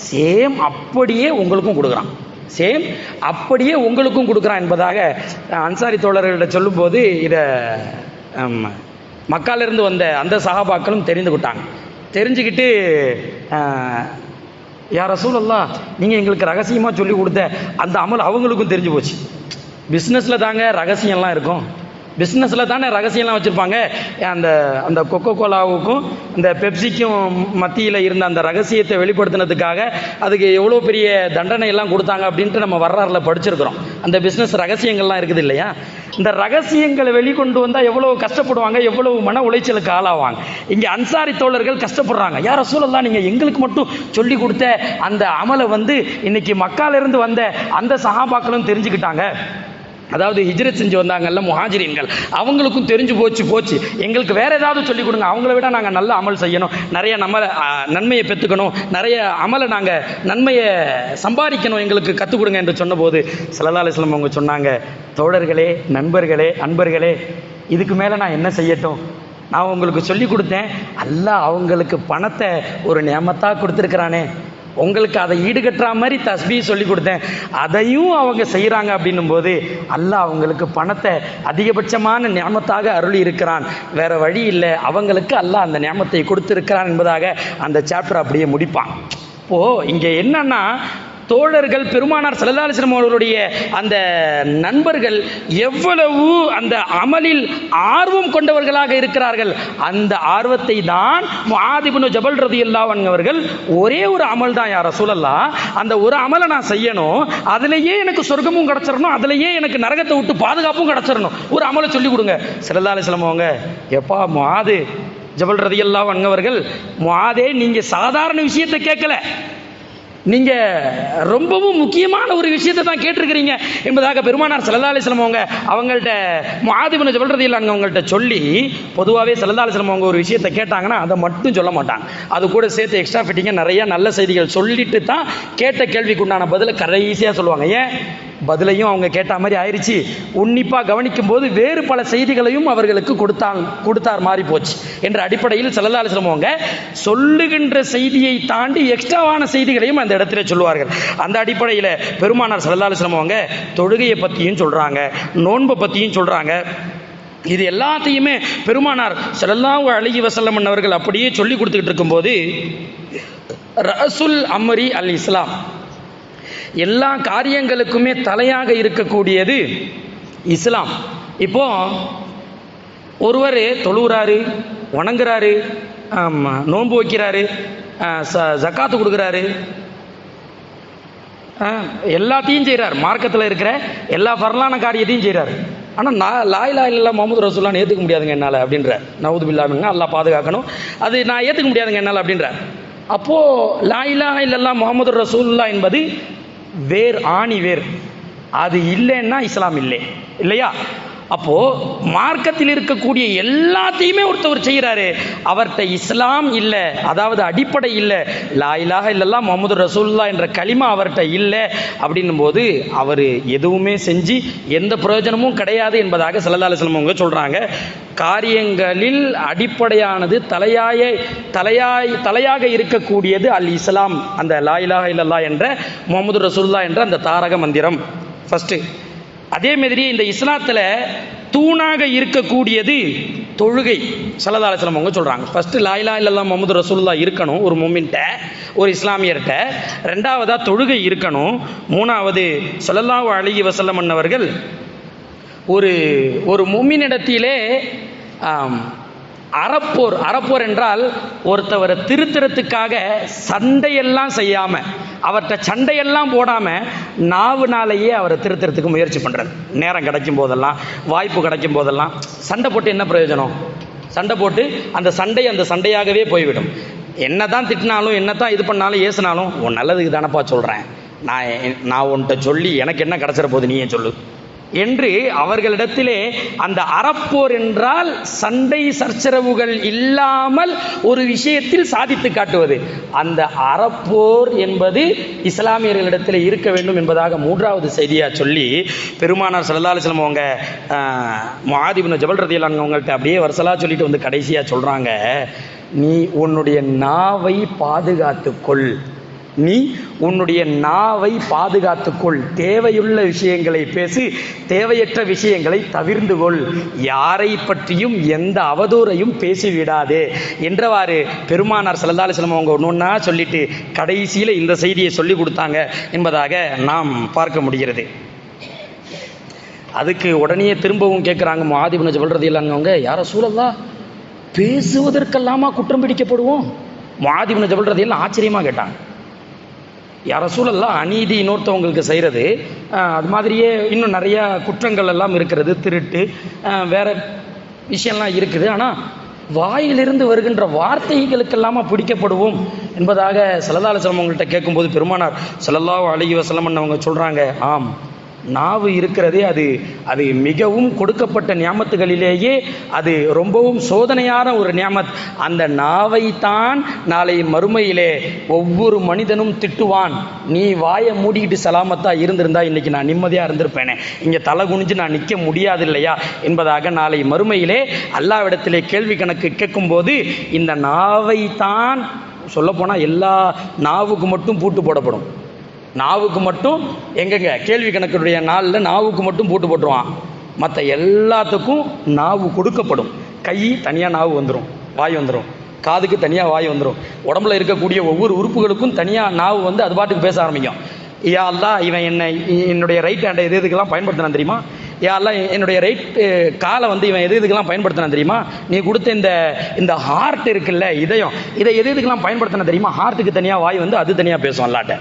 சேம் அப்படியே உங்களுக்கும் கொடுக்குறான், சேம் அப்படியே உங்களுக்கும் கொடுக்குறான் என்பதாக அன்சாரி தோழர்கள்ட்ட சொல்லும்போது இதை மக்காலிருந்து வந்த அந்த சஹாபாக்களும் தெரிந்துக்கிட்டாங்க. தெரிஞ்சுக்கிட்டு, யா ரசூலல்லாஹ், நீங்கள் எங்களுக்கு ரகசியமாக சொல்லி கொடுத்த அந்த அமல் அவங்களுக்கும் தெரிஞ்சு போச்சு. பிஸ்னஸில் தாங்க ரகசியம்லாம் இருக்கும், பிஸ்னஸில் தானே ரகசியம்லாம் வச்சுருப்பாங்க. அந்த கொக்கோ கோலாவுக்கும் இந்த பெப்சிக்கும் மத்தியில் இருந்த அந்த ரகசியத்தை வெளிப்படுத்தினதுக்காக அதுக்கு எவ்வளோ பெரிய தண்டனை எல்லாம் கொடுத்தாங்க அப்படின்ட்டு நம்ம வரலாறில் படிச்சிருக்கிறோம். அந்த பிஸ்னஸ் ரகசியங்கள்லாம் இருக்குது இல்லையா? இந்த ரகசியங்களை வெளிக்கொண்டு வந்தால் எவ்வளோ கஷ்டப்படுவாங்க, எவ்வளவு மன உளைச்சலுக்கு ஆளாவாங்க. இங்கே அன்சாரி தோழர்கள் கஷ்டப்படுறாங்க. யா ரசூலல்லாஹ், நீங்கள் எங்களுக்கு மட்டும் சொல்லி கொடுத்த அந்த அமலை இன்னைக்கு மக்காலிருந்து வந்த அந்த சஹாபாக்களும் தெரிஞ்சுக்கிட்டாங்க. அதாவது ஹிஜ்ரத் செஞ்சு வந்தாங்கல்ல முஹாஜிரீன்கள், அவங்களுக்கும் தெரிஞ்சு போச்சு, எங்களுக்கு வேறு ஏதாவது சொல்லிக் கொடுங்க, அவங்கள விட நாங்கள் நல்ல அமல் செய்யணும், நிறைய நன்மையை பெற்றுக்கணும், நிறைய அமலை நாங்கள் நன்மையை சம்பாதிக்கணும், எங்களுக்கு கற்றுக் கொடுங்க என்று சொன்னபோது ஸல்லல்லாஹு அலைஹி வஸல்லம் அவங்க சொன்னாங்க, தோழர்களே, நண்பர்களே, அன்பர்களே, இதுக்கு மேலே நான் என்ன செய்யட்டும்? நான் உங்களுக்கு சொல்லி கொடுத்தேன், அல்லாஹ் அவங்களுக்கு பணத்தை ஒரு நியமத்தாக கொடுத்துருக்குறானே, உங்களுக்கு அதை ஈடுகட்டுற மாதிரி தஸ்பீஹ் சொல்லி கொடுத்தேன், அதையும் அவங்க செய்கிறாங்க அப்படின்னும் போது அல்லாஹ் அவங்களுக்கு பணத்தை அதிகபட்சமான நியமத்தாக அருளி இருக்கிறான், வேற வழி இல்லை, அவங்களுக்கு அல்லாஹ் அந்த நியமத்தை கொடுத்துருக்கிறான் என்பதாக அந்த சாப்டர் அப்படியே முடிப்பான். இப்போது இங்கே என்னன்னா, தோழர்கள் பெருமானார் ஸல்லல்லாஹு அலைஹி வஸல்லம் அவர்களுடைய அந்த நண்பர்கள் எவ்வளவு அந்த அமலில் ஆர்வம் கொண்டவர்களாக இருக்கிறார்கள். அந்த ஆர்வத்தை தான் முஆத் இப்னு ஜபல் ரலியல்லாஹு அன்ஹு அவர்கள், ஒரே ஒரு அமல் தான் யா ரசூலல்லாஹ், அந்த ஒரு அமலை நான் செய்யணும், அதிலேயே எனக்கு சொர்க்கமும் கிடச்சிடணும், அதிலேயே எனக்கு நரகத்தை விட்டு பாதுகாப்பும் கிடச்சிடணும், ஒரு அமலை சொல்லி கொடுங்க. ஸல்லல்லாஹு அலைஹி வஸல்லம் அவங்க, எப்பா முஆத் ஜபல் ரலியல்லாஹு அன்ஹு அவர்கள், முஆதே, நீங்கள் சாதாரண விஷயத்தை கேட்கல, நீங்கள் ரொம்பவும் முக்கியமான ஒரு விஷயத்தை தான் கேட்டிருக்கிறீங்க என்பதாக பெருமானார் ஸல்லல்லாஹு அலைஹி வஸல்லம் அவங்கள்ட்ட முஆத் இப்னு ஜபல் ரலியல்லாஹு அன்ஹு அவங்கள்ட்ட சொல்லி, பொதுவாகவே ஸல்லல்லாஹு அலைஹி வஸல்லம் அவங்க ஒரு விஷயத்தை கேட்டாங்கன்னா அதை மட்டும் சொல்ல மாட்டாங்க, அது கூட சேர்த்து எக்ஸ்ட்ரா ஃபிட்டிங்க நிறைய நல்ல செய்திகள் சொல்லிட்டு தான் கேட்ட கேள்விக்கு உண்டான பதிலை கடைசியாக சொல்லுவாங்க. ஏன்? பதிலையும் அவங்க கேட்ட மாதிரி ஆயிடுச்சு, உன்னிப்பாக கவனிக்கும் போது வேறு பல செய்திகளையும் அவர்களுக்கு கொடுத்தார் மாறி போச்சு என்ற அடிப்படையில் ஸல்லல்லாஹு அலைஹி வஸல்லம் அவங்க சொல்லுகின்ற செய்தியை தாண்டி எக்ஸ்ட்ராவான செய்திகளையும் அந்த இடத்துல சொல்லுவார்கள். அந்த அடிப்படையில் பெருமானார் ஸல்லல்லாஹு அலைஹி வஸல்லம் அவங்க தொழுகையை பற்றியும் சொல்கிறாங்க, நோன்பை பற்றியும் சொல்கிறாங்க. இது எல்லாத்தையுமே பெருமானார் ஸல்லல்லாஹு அலைஹி வஸல்லம் அவர்கள் அப்படியே சொல்லி கொடுத்துக்கிட்டு இருக்கும்போது, ரஸுல் அம்ரி அல் இஸ்லாம், எல்லா காரியங்களுக்குமே தலையாக இருக்கக்கூடியது இஸ்லாம். இப்போ ஒருவர் தொழுகிறாரு, வணங்குறாரு, நோன்பு வைக்கிறாரு, ஜக்காத்து கொடுக்குறாரு, எல்லாத்தையும் செய்கிறார், மார்க்கத்தில் இருக்கிற எல்லா ஃபர்லான காரியத்தையும் செய்கிறார். ஆனால் லா இலாஹா இல்லல்லாஹ் முஹம்மது ரசூலுல்லாஹ் ஏற்றுக்க முடியாதுங்க என்னால் அப்படின்றார். நவுது பில்லாஹ், அல்லாஹ் பாதுகாக்கணும், அது நான் ஏற்றுக்க முடியாதுங்க என்னால் அப்படின்றார். அப்போது லா இலாஹா இல்லல்லாஹ் முஹம்மது ரசூலுல்லாஹ் என்பது வேர், ஆணி வேர், அது இல்லைன்னா இஸ்லாம் இல்லை, இல்லையா? அப்போது மார்க்கத்தில் இருக்கக்கூடிய எல்லாத்தையுமே ஒருத்தவர் செய்கிறாரு, அவர்கிட்ட இஸ்லாம் இல்லை, அதாவது அடிப்படை இல்லை, லா இலாஹ இல்லல்லாஹ் முஹம்மது ரசூலுல்லாஹ் என்ற கலிமா அவர்கிட்ட இல்லை அப்படின்னும் போது அவர் எதுவுமே செஞ்சு எந்த பிரயோஜனமும் கிடையாது என்பதாக ஸல்லல்லாஹு அலைஹி வஸல்லம் அவங்க சொல்கிறாங்க. காரியங்களில் அடிப்படையானது தலையாக இருக்கக்கூடியது அல் இஸ்லாம், அந்த லா இலாஹ இல்லல்லாஹ் என்ற முஹம்மது ரசூலுல்லாஹ் என்ற அந்த தாரக மந்திரம் ஃபஸ்ட்டு. அதே மாதிரி இந்த இஸ்லாத்தில் தூணாக இருக்கக்கூடியது தொழுகை. ஸல்லல்லாஹு அலைஹி வஸல்லம் அவங்க சொல்கிறாங்க, ஃபஸ்ட்டு லா இலாஹ இல்லல்லாஹ் முஹம்மது ரசூலுல்லாஹ் இருக்கணும் ஒரு முஃமின்ட்ட, ஒரு இஸ்லாமியர்கிட்ட. ரெண்டாவதாக தொழுகை இருக்கணும். மூணாவது ஸல்லல்லாஹு அலைஹி வஸல்லம் அன்னவர்கள் ஒரு முஃமினிடத்திலே அறப்போர் என்றால் ஒருத்தவரை திருத்தறத்துக்காக சண்டையெல்லாம் செய்யாமல், அவர்கிட்ட சண்டையெல்லாம் போடாமல் நாவுனாலேயே அவரை திருத்தறதுக்கு முயற்சி பண்ணுறது. நேரம் கிடைக்கும் போதெல்லாம், வாய்ப்பு கிடைக்கும் போதெல்லாம் சண்டை போட்டு என்ன பிரயோஜனம்? சண்டை போட்டு அந்த சண்டையாகவே போய்விடும். என்ன தான் திட்டினாலும், என்ன தான் இது பண்ணாலும், ஏசினாலும், உன் நல்லதுக்கு தானப்பா சொல்கிறேன், நான் உன்கிட்ட சொல்லி எனக்கு என்ன கிடச்சிட போகுது, நீயே சொல்லு என்று அவர்களிடத்திலே அந்த அறப்போர் என்றால் சண்டை சர்ச்சரவுகள் இல்லாமல் ஒரு விஷயத்தில் சாதித்து காட்டுவது. அந்த அறப்போர் என்பது இஸ்லாமியர்களிடத்தில் இருக்க வேண்டும் என்பதாக மூன்றாவது செய்தியாக சொல்லி பெருமானார் ஸல்லல்லாஹு அலைஹி வஸல்லம் அவங்க முஆத் இப்னு ஜபல் ரலியல்லாஹு அன்ஹு அவங்கள்ட்ட அப்படியே வரிசலா சொல்லிட்டு வந்து கடைசியாக சொல்கிறாங்க, நீ உன்னுடைய நாவை பாதுகாத்துக்கொள், நீ உன்னுடைய நாவை பாதுகாத்துக்கொள், தேவையுள்ள விஷயங்களை பேசி, தேவையற்ற விஷயங்களை தவிர்ந்து கொள், யாரை பற்றியும் எந்த அவதூறையும் பேசிவிடாதே என்றவாறு பெருமானார் ஸல்லல்லாஹு அலைஹி வஸல்லம் அவங்க ஒன்றா சொல்லிட்டு கடைசியில் இந்த செய்தியை சொல்லி கொடுத்தாங்க என்பதாக நாம் பார்க்க முடிகிறது. அதுக்கு உடனே திரும்பவும் கேட்குறாங்க முஆத் இப்னு ஜபல் ரலியல்லாஹு அவங்க, யா ரசூலல்லாஹ் பேசுவதற்கெல்லாமா குற்றம் பிடிக்கப்படுவோம்? முஆத் இப்னு ஜபல் ரலியல்லாஹு ஆச்சரியமாக கேட்டாங்க. யா ரசூலல்லாஹ் அநீதி இன்னொருத்தவங்களுக்கு செய்கிறது, அது மாதிரியே இன்னும் நிறையா குற்றங்கள் எல்லாம் இருக்கிறது, திருட்டு, வேறு விஷயம்லாம் இருக்குது, ஆனால் வாயிலிருந்து வருகின்ற வார்த்தைகளுக்கெல்லாமா பிடிக்கப்படுவோம் என்பதாக ஸல்லல்லாஹு அலைஹி வஸல்லம் அவங்கள்ட்ட கேட்கும்போது பெருமானார் ஸல்லல்லாஹு அலைஹி வஸல்லம் அவங்க சொல்கிறாங்க, ஆம், நாவு இருக்கிறதே அது மிகவும் கொடுக்கப்பட்ட நியாமத்துகளிலேயே அது ரொம்பவும் சோதனையான ஒரு நியாமத். அந்த நாவை தான் நாளை மறுமையிலே ஒவ்வொரு மனிதனும் திட்டுவான், நீ வாயை மூடிக்கிட்டு சலாமத்தாக இருந்திருந்தா இன்றைக்கி நான் நிம்மதியாக இருந்திருப்பேனே, இங்கே தலை குனிஞ்சு நான் நிற்க முடியாது இல்லையா என்பதாக நாளை மறுமையிலே அல்லாஹ்விடத்திலே கேள்வி கணக்கு கேட்கும்போது இந்த நாவை தான் சொல்லப்போனால் எல்லா நாவுக்கு மட்டும் பூட்டு போடப்படும். நாவுக்கு மட்டும் எங்கெங்க கேள்வி கணக்குடைய நாளில் நாவுக்கு மட்டும் பூட்டு போட்டுருவான், மற்ற எல்லாத்துக்கும் நாவு கொடுக்கப்படும். கை தனியாக நாவு வந்துடும், வாய் வந்துடும், காதுக்கு தனியாக வாய் வந்துடும், உடம்புல இருக்கக்கூடிய ஒவ்வொரு உறுப்புகளுக்கும் தனியாக நாவு வந்து அது பாட்டுக்கு பேச ஆரம்பிக்கும். யா அல்லாஹ், இவன் என்னுடைய ரைட் ஹேண்டை எதுக்கெல்லாம் பயன்படுத்தினான் தெரியுமா? யா அல்லாஹ், என்னுடைய ரைட் காலை வந்து இவன் எதுக்கெல்லாம் பயன்படுத்தினான் தெரியுமா? நீ கொடுத்த இந்த ஹார்ட் இருக்குல்ல, இதயம், இதை எதுக்கெல்லாம் பயன்படுத்தினா தெரியுமா? ஹார்ட்டுக்கு தனியாக வாய் வந்து அது தனியாக பேசும் அல்லாட்ட.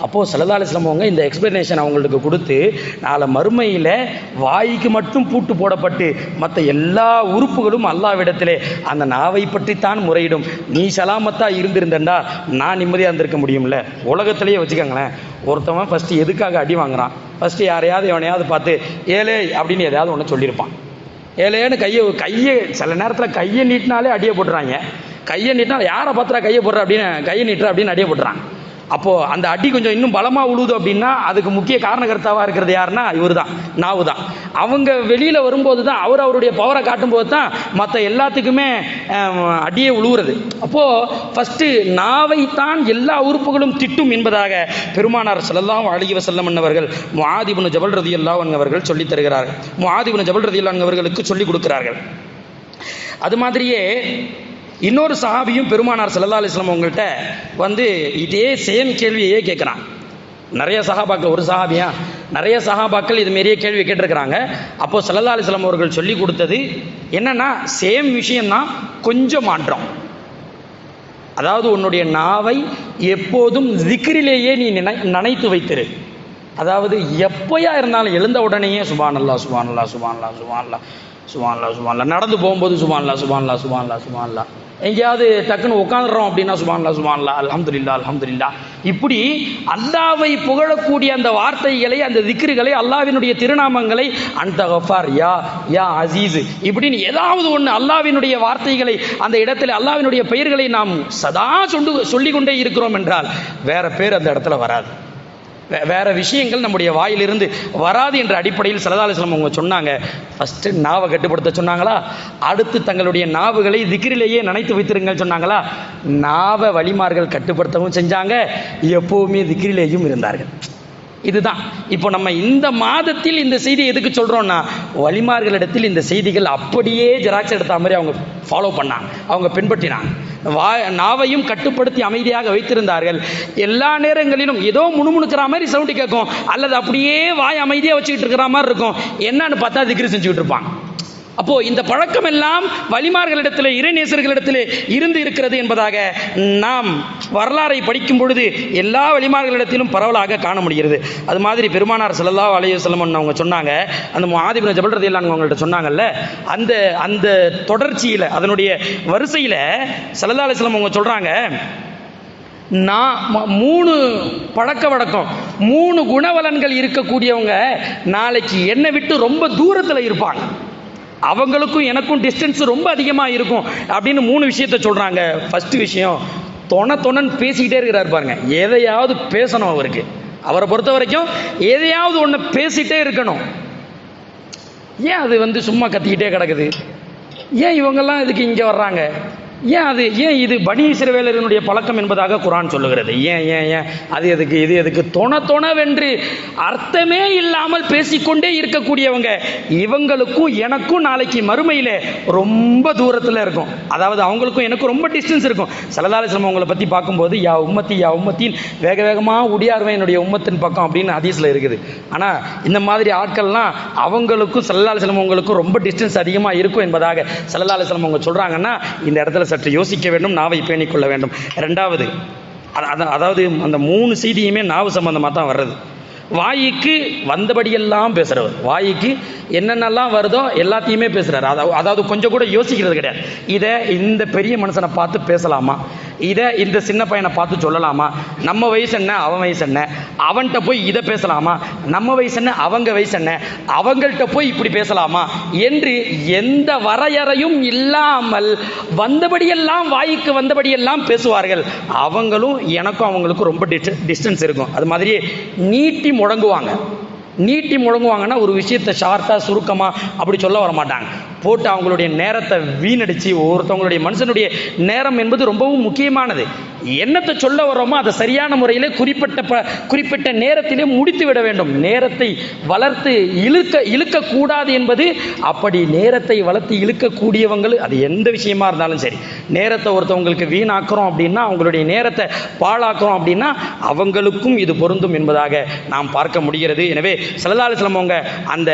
அப்போது ஸல்லல்லாஹு அலைஹி வஸல்லம் அவங்க இந்த எக்ஸ்பிளனேஷன் அவங்களுக்கு கொடுத்து நாளை மறுமையில் வாய்க்கு மட்டும் பூட்டு போடப்பட்டு மற்ற எல்லா உறுப்புகளும் அல்லாஹ்விடத்திலே அந்த நாவை பற்றித்தான் முறையிடும். நீ சலாமத்தாக இருந்திருந்தேன்டா நான் நிம்மதியாக இருந்திருக்க முடியும்ல. உலகத்திலேயே வச்சுக்கோங்களேன், ஒருத்தவன் ஃபஸ்ட்டு எதுக்காக அடி வாங்குறான்? ஃபஸ்ட்டு யாரையாவது எவனையாவது பார்த்து ஏலே அப்படின்னு எதையாவது ஒன்று சொல்லியிருப்பான். ஏலேன்னு கையை சில நேரத்தில் கையை நீட்டினாலே அடியை போட்டுறாங்க. கையை நீட்டினா யாரை பார்த்துறா கையை போடுற அப்படின்னு, கையை நீட்டுற அப்படின்னு அடியை போட்டுறான். அப்போது அந்த அடி கொஞ்சம் இன்னும் பலமாக உழுது அப்படின்னா அதுக்கு முக்கிய காரணகர்த்தாவாக இருக்கிறது யாருன்னா இவர் தான், நாவு தான். அவங்க வெளியில் வரும்போது தான் அவருடைய பவரை காட்டும்போது தான் மற்ற எல்லாத்துக்குமே அடியே உழுவுறது. அப்போது ஃபஸ்ட்டு நாவை தான் எல்லா உறுப்புகளும் திட்டும் என்பதாக பெருமானார் ஸல்லல்லாஹு அலைஹி வஸல்லம் அவர்கள் முஆத் இப்னு ஜபல் ரலியல்லாஹு அன்ஹு அவர்கள் சொல்லித் தருகிறார்கள், முஆத் இப்னு ஜபல் ரலியல்லாஹு அன்ஹு அவர்களுக்கு சொல்லிக் கொடுக்கிறார்கள். அது மாதிரியே இன்னொரு சஹாபியும் பெருமானார் ஸல்லல்லாஹு அலைஹி வஸல்லம் அவங்கள்ட்ட வந்து இதே சேம் கேள்வியே கேட்குறான். நிறைய சஹாபாக்கள், ஒரு சஹாபியா நிறைய சஹாபாக்கள் இது மாரியே கேள்வி கேட்டிருக்கிறாங்க. அப்போது ஸல்லல்லாஹு அலைஹி வஸல்லம் அவர்கள் சொல்லி கொடுத்தது என்னென்னா சேம் விஷயம்தான், கொஞ்சம் மாற்றம். அதாவது உன்னுடைய நாவை எப்போதும் திக்ரிலேயே நீ நனைத்து வைத்திரு. அதாவது எப்போயா இருந்தாலும் எழுந்த உடனேயே சுப்ஹானல்லாஹ் சுப்ஹானல்லாஹ் சுப்ஹானல்லாஹ் சுப்ஹானல்லாஹ் சுப்ஹானல்லாஹ் சுப்ஹானல்லாஹ், நடந்து போகும்போது சுப்ஹானல்லாஹ் சுப்ஹானல்லாஹ் சுப்ஹானல்லாஹ் சுப்ஹானல்லாஹ், எங்கேயாவது டக்குன்னு உட்காந்துடுறோம் அப்படின்னா சுப்ஹானல்லாஹ் அல்ஹம்துலில்லாஹ். இப்படி அல்லாஹ்வை புகழக்கூடிய அந்த வார்த்தைகளை, அந்த திக்ருகளை, அல்லாஹ்வினுடைய திருநாமங்களை, அந்த கஃபார், யா யா அசீஸ் இப்படின்னு ஏதாவது ஒன்று அல்லாஹ்வினுடைய வார்த்தைகளை, அந்த இடத்துல அல்லாஹ்வினுடைய பெயர்களை நாம் சதா சொல்லிக்கொண்டே இருக்கிறோம் என்றால் வேற பேர் அந்த இடத்துல வராது, வேற விஷயங்கள் நம்முடைய வாயிலிருந்து வராது என்ற அடிப்படையில் ஸல்லல்லாஹு அலைஹி வஸல்லம் அவங்க சொன்னாங்க. ஃபஸ்ட்டு நாவை கட்டுப்படுத்த சொன்னாங்களா? அடுத்து தங்களுடைய நாவுகளை திக்ரிலேயே நினைத்து வைத்திருங்கள் சொன்னாங்களா? நாவை வலிமார்கள் கட்டுப்படுத்தவும் செஞ்சாங்க, எப்போவுமே திக்ரிலேயும் இருந்தார்கள். இதுதான் இப்போ நம்ம இந்த மாதத்தில் இந்த செய்தி எதுக்கு சொல்கிறோன்னா, வலிமார்களிடத்தில் இந்த செய்திகள் அப்படியே ஜெராக்ஸ் எடுத்த மாதிரி அவங்க ஃபாலோ பண்ணாங்க, அவங்க பின்பற்றினாங்க. நாவையும் கட்டுப்படுத்தி அமைதியாக வைத்திருந்தார்கள். எல்லா நேரங்களிலும் ஏதோ முணுமுணுக்கிற மாதிரி சவுண்டு கேட்கும், அல்லது அப்படியே வாய் அமைதியாக வச்சுக்கிட்டு இருக்கிற மாதிரி இருக்கும். என்னன்னு பார்த்தா திக்ரு செஞ்சுக்கிட்டு இருப்பாங்க. அப்போது இந்த பழக்கம் எல்லாம் வலிமார்களிடத்தில், இறைநேசர்களிடத்தில் இருந்து இருக்கிறது என்பதாக நாம் வரலாறை படிக்கும் பொழுது எல்லா வலிமார்களிடத்திலும் பரவலாக காண முடிகிறது. அது மாதிரி பெருமானார் ஸல்லல்லாஹு அலைஹி வஸல்லம் அவங்க சொன்னாங்க, அந்த முஆத் இப்னு ஜபல் ரலியல்லாஹு அவங்கள்ட்ட சொன்னாங்கல்ல, அந்த அந்த தொடர்ச்சியில், அதனுடைய வரிசையில் ஸல்லல்லாஹு அலைஹி வஸல்லம் அவங்க சொல்கிறாங்க, நான் 3 பழக்க வழக்கம், 3 குணவலன்கள் இருக்கக்கூடியவங்க நாளைக்கு என்னை விட்டு ரொம்ப தூரத்தில் இருப்பாங்க, அவங்களுக்கும் எனக்கும் டிஸ்டன்ஸ் ரொம்ப அதிகமாக இருக்கும் அப்படின்னு 3 விஷயத்தை சொல்கிறாங்க. ஃபஸ்ட்டு விஷயம், தொணன்னு பேசிக்கிட்டே இருக்கிறார் பாருங்க. எதையாவது பேசணும், அவரை பொறுத்த வரைக்கும் எதையாவது ஒன்று பேசிகிட்டே இருக்கணும். ஏன் அது சும்மா கத்திக்கிட்டே கிடக்குது? ஏன் இவங்கெல்லாம் இதுக்கு இங்கே வர்றாங்க? ஏன் இது பனி இஸ்ரவேலரினுடைய பழக்கம் என்பதாக குர்ஆன் சொல்லுகிறது. ஏன் அது எதுக்கு, இது எதுக்கு? தொணவென்று அர்த்தமே இல்லாமல் பேசிக்கொண்டே இருக்கக்கூடியவங்க, இவங்களுக்கும் எனக்கும் நாளைக்கு மறுமையில் ரொம்ப தூரத்தில் இருக்கும். அதாவது அவங்களுக்கும் எனக்கும் ரொம்ப டிஸ்டன்ஸ் இருக்கும். ஸல்லல்லாஹு அலைஹி வஸல்லம் அவங்களை பற்றி பார்க்கும்போது, யா உம்மத்தின் வேக வேகமாக உடியாருவேன் என்னுடைய உம்மத்தின் பக்கம் அப்படின்னு ஹதீஸில் இருக்குது. ஆனால் இந்த மாதிரி ஆட்கள்லாம் அவங்களுக்கும் ஸல்லல்லாஹு அலைஹி வஸல்லம் அவங்களுக்கும் ரொம்ப டிஸ்டன்ஸ் அதிகமாக இருக்கும் என்பதாக ஸல்லல்லாஹு அலைஹி வஸல்லம் அவங்க சொல்கிறாங்கன்னா, இந்த இடத்துல சற்று யோசிக்க வேண்டும், நாவை பேணிக்கொள்ள வேண்டும். ரெண்டாவது, அதாவது அந்த 3 செய்தியுமே நாவு சம்பந்தமாக தான் வர்றது. வாய்க்கு வந்தபடியெல்லாம் பேசுகிறவர், வாய்க்கு என்னென்னலாம் வருதோ எல்லாத்தையுமே பேசுகிறார். அதாவது கொஞ்சம் கூட யோசிக்கிறது கிடையாது. இதை இந்த பெரிய மனுஷனை பார்த்து பேசலாமா, இதை இந்த சின்ன பையனை பார்த்து சொல்லலாமா, நம்ம வயசு என்ன அவன் வயசு என்ன, அவன்கிட்ட போய் இதை பேசலாமா, நம்ம வயசு என்ன அவங்க வயசு என்ன, அவங்கள்ட்ட போய் இப்படி பேசலாமா என்று எந்த வரையறையும் இல்லாமல் வந்தபடியெல்லாம், வாய்க்கு வந்தபடியெல்லாம் பேசுவார்கள். அவங்களும் எனக்கும் அவங்களுக்கும் ரொம்ப டிஸ்டன்ஸ் இருக்கும். அது மாதிரியே நீட்டி முழங்குவாங்கன்னா ஒரு விஷயத்தை ஷார்ட்டாக சுருக்கமாக அப்படி சொல்ல வர மாட்டாங்க. போட்டு அவங்களுடைய நேரத்தை வீணடித்து, ஒருத்தவங்களுடைய மனுஷனுடைய நேரம் என்பது ரொம்பவும் முக்கியமானது. என்னத்தை சொல்ல வரோமோ அதை சரியான முறையில் குறிப்பிட்ட நேரத்திலே முடித்து விட வேண்டும். நேரத்தை வளர்த்து இழுக்கக்கூடாது என்பது அப்படி. நேரத்தை வளர்த்து இழுக்கக்கூடியவங்கள், அது எந்த விஷயமா இருந்தாலும் சரி, நேரத்தை ஒருத்தவங்களுக்கு வீணாக்குறோம் அப்படின்னா, அவங்களுடைய நேரத்தை பாழாக்குறோம் அப்படின்னா அவங்களுக்கும் இது பொருந்தும் என்பதாக நாம் பார்க்க முடிகிறது. எனவே ஸல்லல்லாஹு அலைஹி வஸல்லம் அவங்க அந்த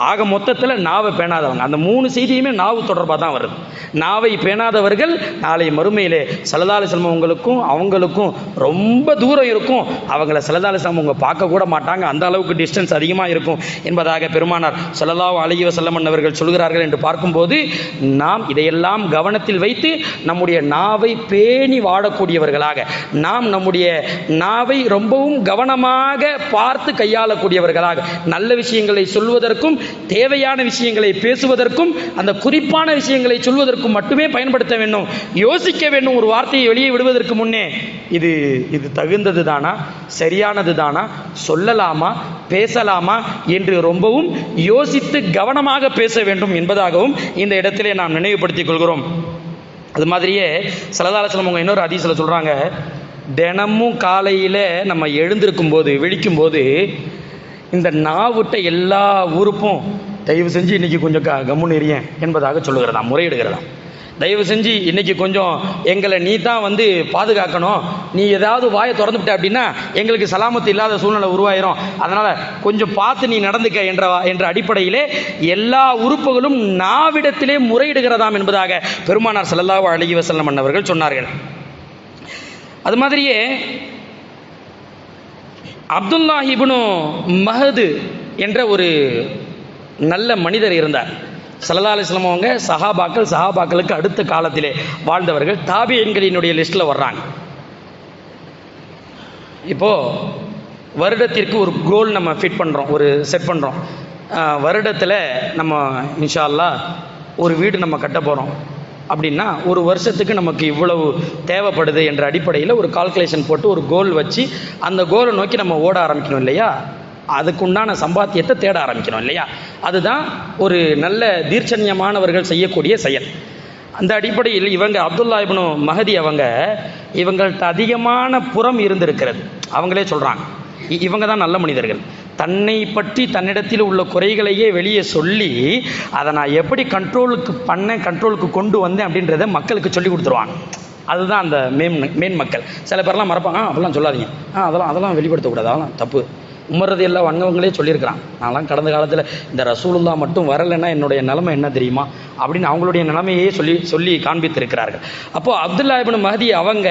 ஆக மொத்தத்தில் நாவை பேணாதவங்க. அந்த 3 செய்தியுமே நாவு தொடர்பாக தான் வருது. நாவை பேணாதவர்கள் நாளை மறுமையிலே ஸல்லல்லாஹு அலைஹி வஸல்லம் அவங்களுக்கும் ரொம்ப தூரம் இருக்கும். அவங்கள ஸல்லல்லாஹு அலைஹி வஸல்லம் அவங்க பார்க்க கூட மாட்டாங்க, அந்த அளவுக்கு டிஸ்டன்ஸ் அதிகமாக இருக்கும் என்பதாக பெருமானார் ஸல்லல்லாஹு அலைஹி வஸல்லம் அவர்கள் சொல்கிறார்கள் என்று பார்க்கும்போது, நாம் இதையெல்லாம் கவனத்தில் வைத்து நம்முடைய நாவை பேணி வாழக்கூடியவர்களாக, நாம் நம்முடைய நாவை ரொம்பவும் கவனமாக பார்த்து கையாளக்கூடியவர்களாக, நல்ல விஷயங்களை சொல்வதற்கும் தேவையான விஷயங்களை பேசுவதற்கும் அந்த குறிப்பான விஷயங்களை சொல்வதற்கும் மட்டுமே பயன்படுத்த வேண்டும். யோசிக்க வேண்டும், ஒரு வார்த்தையை வெளியே விடுவதற்கு முன்னே இது தகுந்தது தானா, சரியானது தானா, சொல்லலாமா, பேசலாமா என்று ரொம்பவும் யோசித்து கவனமாக பேச வேண்டும் என்பதாகவும் இந்த இடத்திலே நாம் நினைவுபடுத்திக் கொள்கிறோம். அது மாதிரியே ஸல்லல்லாஹு அலைஹி வஸல்லம் அவங்க இன்னொரு ஹதீஸ்ல சொல்கிறாங்க, தினமும் காலையில் நம்ம எழுந்திருக்கும் போது, விழிக்கும் போது, இந்த நாவிட்ட எல்லா உறுப்பும் தயவு செஞ்சு இன்றைக்கி கொஞ்சம் கம்முன்னு எறியேன் என்பதாக சொல்லுகிறதா, முறையிடுகிறதா. தயவு செஞ்சு இன்றைக்கி கொஞ்சம் எங்களை நீ தான் பாதுகாக்கணும், நீ ஏதாவது வாயை திறந்துவிட்ட அப்படின்னா எங்களுக்கு சலாமத்து இல்லாத சூழ்நிலை உருவாயிரும், அதனால் கொஞ்சம் பார்த்து நீ நடந்துக்க என்ற அடிப்படையிலே எல்லா உறுப்புகளும் நாவிடத்திலே முறையிடுகிறதாம் என்பதாக பெருமானார் ஸல்லல்லாஹு அலைஹி வஸல்லம் அவர்கள் சொன்னார்கள். அது மாதிரியே அப்துல்லாஹ் இப்னு மஹது என்ற ஒரு நல்ல மனிதர் இருந்தார். ஸல்லல்லாஹு அலைஹி வஸல்லம் அவங்க சஹாபாக்களுக்கு அடுத்த காலத்திலே வாழ்ந்தவர்கள் தாபியீன்களினுடைய லிஸ்ட்டில் வர்றாங்க. இப்போது வருடத்திற்கு ஒரு கோல் நம்ம ஃபிட் பண்ணுறோம், ஒரு செட் பண்ணுறோம். வருடத்தில் நம்ம இன்ஷா அல்லாஹ் ஒரு வீடு நம்ம கட்ட போகிறோம் அப்படின்னா ஒரு வருஷத்துக்கு நமக்கு இவ்வளவு தேவைப்படுது என்ற அடிப்படையில் ஒரு கால்குலேஷன் போட்டு ஒரு கோல் வச்சு அந்த கோலை நோக்கி நம்ம ஓட ஆரம்பிக்கணும் இல்லையா? அதுக்குண்டான சம்பாத்தியத்தை தேட ஆரம்பிக்கணும் இல்லையா? அதுதான் ஒரு நல்ல தீர்ச்சன்யமானவர்கள் செய்யக்கூடிய செயல். அந்த அடிப்படையில் இவங்க அப்துல்லா இப்னு மஹதி இவங்கள்ட்ட அதிகமான புறம் இருந்திருக்கிறது. அவங்களே சொல்கிறாங்க, இவங்க தான் நல்ல மனிதர்கள். தன்னை பற்றி தன்னிடத்தில் உள்ள குறைகளையே வெளியே சொல்லி அதை நான் எப்படி கண்ட்ரோலுக்கு கொண்டு வந்தேன் அப்படின்றத மக்களுக்கு சொல்லி கொடுத்துருவாங்க. அதுதான் அந்த மேன் மக்கள். சில பேர்லாம் மறப்பாங்க, அப்படிலாம் சொல்லாதீங்க, அதெல்லாம் வெளிப்படுத்தக்கூடாது, அதெல்லாம் தப்பு. உமர் ரலியல்லாஹு அன்ஹுங்களே சொல்லியிருக்கிறான், நான்லாம் கடந்த காலத்தில் இந்த ரசூலுல்லாஹ் மட்டும் வரலைன்னா என்னுடைய நிலைமை என்ன தெரியுமா அப்படின்னு அவங்களுடைய நிலைமையே சொல்லி காண்பித்திருக்கிறார்கள். அப்போது அப்துல்லா இப்னு மஹதி அவங்க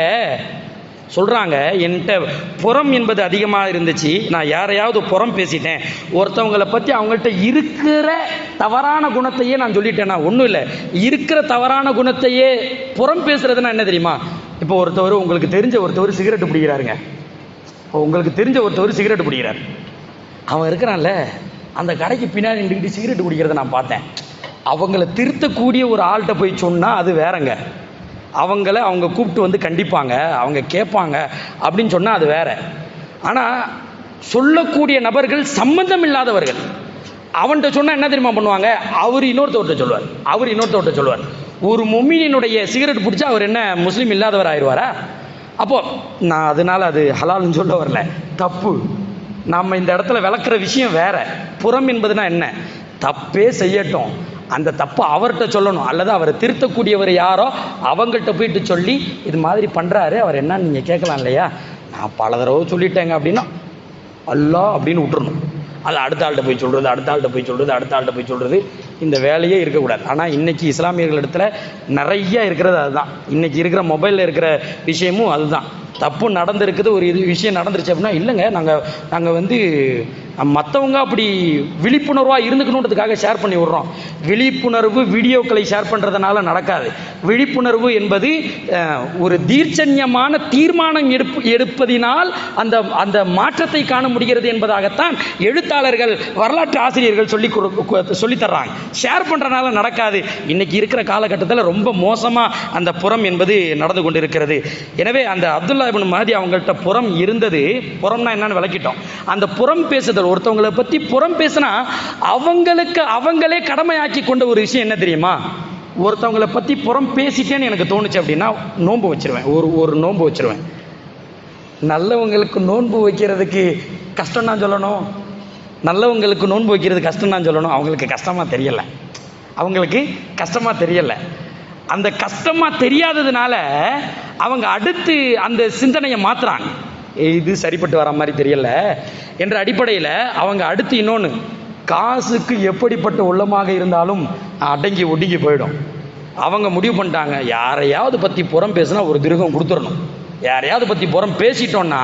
சொல்கிறாங்க, என்கிட்ட புறம் என்பது அதிகமாக இருந்துச்சு. நான் யாரையாவது புறம் பேசிட்டேன், ஒருத்தவங்களை பற்றி அவங்கள்ட்ட இருக்கிற தவறான குணத்தையே நான் சொல்லிட்டேன்னா, ஒன்றும் இல்லை, இருக்கிற தவறான குணத்தையே புறம் பேசுகிறதுனா என்ன தெரியுமா? இப்போ உங்களுக்கு தெரிஞ்ச ஒருத்தவர் சிகரெட்டு பிடிக்கிறாருங்க. உங்களுக்கு தெரிஞ்ச ஒருத்தவர் சிகரெட்டு பிடிக்கிறார். அவன் இருக்கிறான்ல, அந்த கடைக்கு பின்னாடி நின்றுக்கிட்டு சிகரெட்டு பிடிக்கிறத நான் பார்த்தேன். அவங்கள திருத்தக்கூடிய ஒரு ஆள்கிட்ட போய் சொன்னால் அது வேறங்க. அவங்க கூப்பிட்டு வந்து கண்டிப்பாங்க, அவங்க கேட்பாங்க அப்படின்னு சொன்னால் அது வேற. ஆனால் சொல்லக்கூடிய நபர்கள் சம்பந்தம் இல்லாதவர்கள். அவன்கிட்ட சொன்னால் என்ன தெரியுமா பண்ணுவாங்க? அவர் இன்னொருத்தவர்கிட்ட சொல்லுவார். ஒரு முஃமினினுடைய சிகரெட் பிடிச்சா அவர் என்ன முஸ்லீம் இல்லாதவர் ஆயிடுவாரா? அப்போது நான் அதனால் அது ஹலால்னு சொல்ல வரல, தப்பு. நம்ம இந்த இடத்துல விளக்குற விஷயம் வேற. புறம் என்பதுனா என்ன? தப்பே செய்யட்டும், அந்த தப்பை அவர்கிட்ட சொல்லணும், அல்லது அவரை திருத்தக்கூடியவர் யாரோ அவங்கள்ட்ட போயிட்டு சொல்லி இது மாதிரி பண்ணுறாரு, அவர் என்னன்னு நீங்கள் கேட்கலாம் இல்லையா? நான் பல தடவை சொல்லிட்டேங்க அப்படின்னா அல்லாஹ் அப்படின்னு விட்டுறணும். அது அடுத்த ஆள்கிட்ட போய் சொல்கிறது, இந்த வேலையே இருக்கக்கூடாது. ஆனால் இன்றைக்கி இஸ்லாமியர்களிடத்துல நிறைய இருக்கிறது அதுதான். இன்றைக்கி இருக்கிற மொபைலில் இருக்கிற விஷயமும் அதுதான். தப்பு நடந்திருக்குது, ஒரு விஷயம் நடந்துருச்சு அப்படின்னா, இல்லைங்க நாங்கள் வந்து மற்றவங்க அப்படி விழிப்புணர்வாக இருந்துக்கணுன்றதுக்காக ஷேர் பண்ணி விடுறோம். விழிப்புணர்வு வீடியோக்களை ஷேர் பண்ணுறதுனால நடக்காது. விழிப்புணர்வு என்பது ஒரு தீர்ச்சன்யமான தீர்மானம் எடுப்பதினால் அந்த மாற்றத்தை காண முடிகிறது என்பதாகத்தான் எழுத்தாளர்கள், வரலாற்று ஆசிரியர்கள் சொல்லித்தர்றாங்க. ஷேர் பண்ணுறதுனால நடக்காது. இன்றைக்கி இருக்கிற காலகட்டத்தில் ரொம்ப மோசமாக அந்த புறம் என்பது நடந்து கொண்டிருக்கிறது. எனவே அந்த அப்துல்லா இப்னு மஹதி அவங்கள்ட்ட புறம் இருந்தது. புறம்னா என்னன்னு விளக்கிட்டோம். அந்த புறம் பேசுதல், ஒருத்தவங்களை பற்றி புறம் பேசினா அவங்களே கடமையாக்கி கொண்ட ஒரு விஷயம் என்ன தெரியுமா? ஒருத்தவங்களை பற்றி புறம் பேசிட்டேன்னு எனக்கு தோணுச்சு அப்படின்னா நோன்பு வச்சிருவேன், ஒரு நோன்பு வச்சிருவேன். நல்லவங்களுக்கு நோன்பு வைக்கிறதுக்கு கஷ்டம் தான் சொல்லணும், நல்லவங்களுக்கு நோன்பு வைக்கிறது கஷ்டம் தான் சொல்லணும். அவங்களுக்கு கஷ்டமாக தெரியலை. அந்த கஷ்டமாக தெரியாததுனால அவங்க அடுத்து அந்த சிந்தனையை மாற்றுறாங்க. இது சரிப்பட்டு வர மாதிரி தெரியல என்ற அடிப்படையில் அவங்க அடுத்து இன்னொன்று, காசுக்கு எப்படிப்பட்ட உள்ளமாக இருந்தாலும் அடங்கி ஒடுங்கி போயிடும். அவங்க முடிவு பண்ணிட்டாங்க, யாரையாவது பற்றி புறம் பேசினா ஒரு திருகம் கொடுத்துடணும். யாரையாவது பற்றி புறம் பேசிட்டோன்னா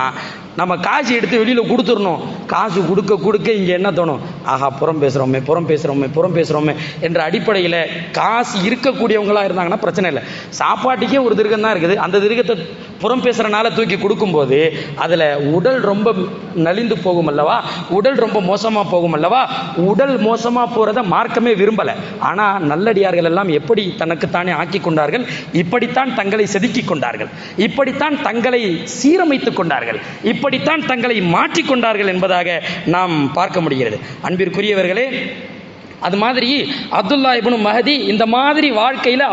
நம்ம காசு எடுத்து வெளியில் கொடுத்துடணும். காசு கொடுக்க இங்கே என்ன தோணும்? ஆஹா, புறம் பேசுகிறோமே என்ற அடிப்படையில் காசு இருக்கக்கூடியவங்களாக இருந்தாங்கன்னா பிரச்சனை இல்லை. சாப்பாட்டுக்கே ஒரு திருகம் தான் இருக்குது. அந்த திருகத்தை புறம் பேசுகிறனால தூக்கி கொடுக்கும்போது அதில் உடல் ரொம்ப நலிந்து போகும் அல்லவா, உடல் ரொம்ப மோசமாக போகும் அல்லவா. உடல் மோசமாக போகிறத மார்க்கமே விரும்பலை. ஆனால் நல்லடியார்கள் எல்லாம் எப்படி தனக்குத்தானே ஆக்கி கொண்டார்கள், இப்படித்தான் தங்களை செதுக்கி கொண்டார்கள், இப்படித்தான் தங்களை சீரமைத்து கொண்டார்கள், இப்படித்தான் தங்களை மாற்றிக்கொண்டார்கள் என்பதாக நாம் பார்க்க முடிகிறது. அன்பிற்குரியவர்களே, அது மாதிரி அப்துல்லா இப்னு மஹதி இந்த மாதிரி வாழ்க்கையில்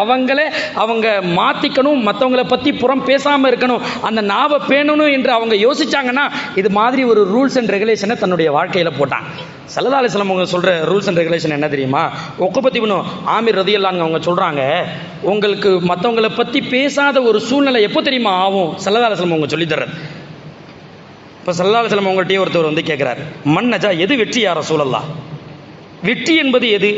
அவங்க மாற்றிக்கணும், மற்றவங்களை பற்றி புறம் பேசாமல் இருக்கணும், அந்த நாவை பேணணும் என்று அவங்க யோசிச்சாங்கன்னா இது மாதிரி ஒரு ரூல்ஸ் அண்ட் ரெகுலேஷனை தன்னுடைய வாழ்க்கையில் போட்டாங்க. ஸல்லல்லாஹு அலைஹி வஸல்லம் அவங்க சொல்கிற ரூல்ஸ் அண்ட் ரெகுலேஷன் என்ன தெரியுமா? உக்பத் இப்னு ஆமிர் ரலியல்லாஹு அன்ஹு அவங்க சொல்கிறாங்க, உங்களுக்கு மற்றவங்களை பற்றி பேசாத ஒரு சூழ்நிலை எப்போ தெரியுமா ஆகும்? ஸல்லல்லாஹு அலைஹி வஸல்லம் அவங்க சொல்லித்தர்றது. இப்போ ஸல்லல்லாஹு அலைஹி வஸல்லம் அவங்கள்ட்டே ஒருத்தர் வந்து கேட்குறாரு, மன் நஜா, எது வெற்றி யா ரசூலல்லாஹ்? வெற்றி என்பது எது?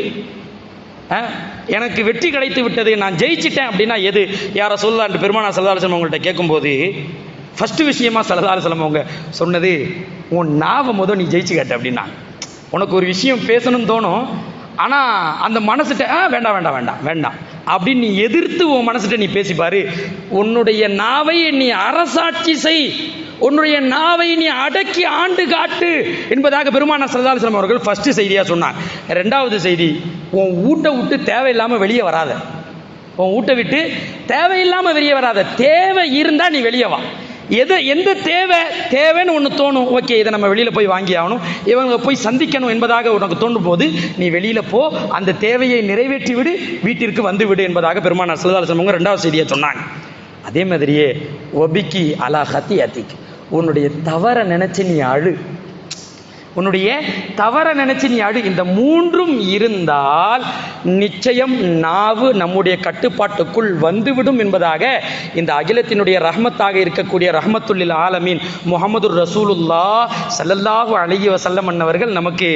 எனக்கு வெற்றி கிடைத்து விட்டது, நான் ஜெயிச்சிட்டேன் அப்படின்னா எது யா ரசூலல்லாஹ் என்று பெருமானார் ஸல்லல்லாஹு அலைஹி வஸல்லம் அவங்கள்ட்ட கேட்கும்போது ஃபஸ்ட்டு விஷயமா ஸல்லல்லாஹு அலைஹி வஸல்லம் அவங்க சொன்னது, உன் நாவை நீ ஜெயிச்சு கேட்ட அப்படின்னா. உனக்கு ஒரு விஷயம் பேசணும்னு தோணும், ஆனால் அந்த மனசுட்ட வேண்டாம் வேண்டாம் வேண்டாம் வேண்டாம் அப்படின்னு நீ எதிர்த்து உன் மனசுட்ட நீ பேசிப்பாரு. உன்னுடைய நாவை நீ அரசாட்சி செய், உன்னுடைய நாவை நீ அடக்கி ஆண்டு காட்டு என்பதாக பெருமானார் ஸல்லல்லாஹு அலைஹி வஸல்லம் அவர்கள் ஃபர்ஸ்ட் செய்தியாக சொன்னாங்க. ரெண்டாவது செய்தி, உன் வீட்டை விட்டு தேவையில்லாமல் வெளியே வராத. உன் வீட்டை விட்டு தேவையில்லாமல் வெளியே வராத. தேவை இருந்தால் நீ வெளியே வா. எந்த தேவைன்னு ஒன்று தோணும், ஓகே இதை நம்ம வெளியில் போய் வாங்கி ஆகணும், இவங்க போய் சந்திக்கணும் என்பதாக உனக்கு தோன்றும் போது நீ வெளியில் போ, அந்த தேவையை நிறைவேற்றி விடு, வீட்டிற்கு வந்து விடு என்பதாக பெருமானார் ஸல்லல்லாஹு அலைஹி வஸல்லம் ரெண்டாவது செய்தியை சொன்னாங்க. அதே மாதிரியே ஒபிக்கி அலா ஹத்தியத்திக், உன்னுடைய தவற நினைச்சு நீ அழு, உன்னுடைய தவற நினைச்சு நீ அழு. இந்த மூன்றும் இருந்தால் நிச்சயம் நாவு நம்முடைய கட்டுப்பாட்டுக்குள் வந்துவிடும் என்பதாக இந்த அகிலத்தினுடைய ரஹ்மத்தாக இருக்கக்கூடிய ரஹ்மத்துல்லில் ஆலமீன் முஹம்மது ரசூலுல்லாஹ் ஸல்லல்லாஹு அலைஹி வஸல்லம் அவர்கள் நமக்கு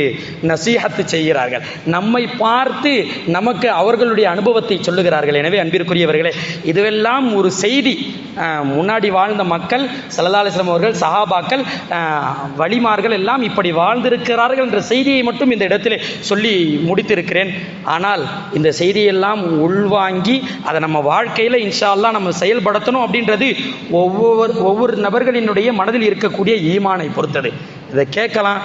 நசீஹத்து செய்கிறார்கள். நம்மை பார்த்து நமக்கு அவர்களுடைய அனுபவத்தை சொல்லுகிறார்கள். எனவே அன்பிற்குரியவர்களே, இதுவெல்லாம் ஒரு செய்தி. முன்னாடி வாழ்ந்த மக்கள் ஸல்லல்லாஹு அலைஹி வஸல்லம் அவர்கள், சஹாபாக்கள், வலிமார்கள் எல்லாம் இப்படி வாழ்ந்திருக்கிறார்கள் என்ற செய்தியை மட்டும் இந்த இடத்திலே சொல்லி முடித்திருக்கிறேன். ஆனால் இந்த செய்தியெல்லாம் உள்வாங்கி அதை நம்ம வாழ்க்கையில் இன்ஷா அல்லாஹ் நம்ம செயல்படுத்தணும் அப்படின்றது ஒவ்வொரு நபர்களினுடைய மனதில் இருக்கக்கூடிய ஈமானை பொறுத்தது. இதை கேட்கலாம்,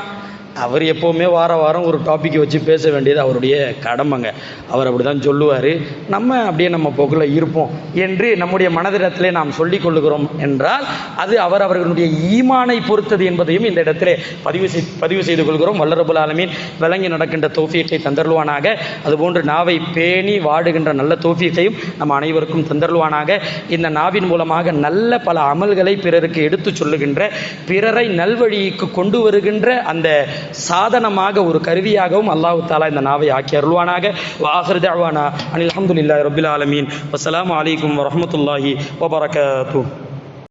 அவர் எப்போவுமே வாரம் ஒரு டாப்பிக்கை வச்சு பேச வேண்டியது அவருடைய கடமைங்க. அவர் அப்படி தான் சொல்லுவார், நம்ம அப்படியே நம்ம போக்கில் இருப்போம் என்று நம்முடைய மனதிடத்திலே நாம் சொல்லிக் கொள்ளுகிறோம் என்றால் அது அவர்களுடைய ஈமானை பொறுத்தது என்பதையும் இந்த இடத்திலே பதிவு செய்து கொள்கிறோம். வல்ல ரப்புல் ஆலமீன் விளங்கி நடக்கின்ற தௌஃபீக்கை தந்தருள்வானாக. அதுபோன்று நாவை பேணி வாடுகின்ற நல்ல தௌஃபீக்கையும் நம் அனைவருக்கும் தந்தருள்வானாக. இந்த நாவின் மூலமாக நல்ல பல அமல்களை பிறருக்கு எடுத்து சொல்லுகின்ற, பிறரை நல்வழிக்கு கொண்டு வருகின்ற அந்த சாதனமாக ஒரு கருவியாகவும் அல்லாஹ் தஆலா இந்த நாவை ஆக்கி அருள்வானாக. வஆகிரு தஅவானா அனில் ஹம்துலில்லாஹி ரப்பில் ஆலமீன். வஸ்ஸலாமு அலைக்கும் வரஹ்மத்துல்லாஹி வபரகாத்துஹு.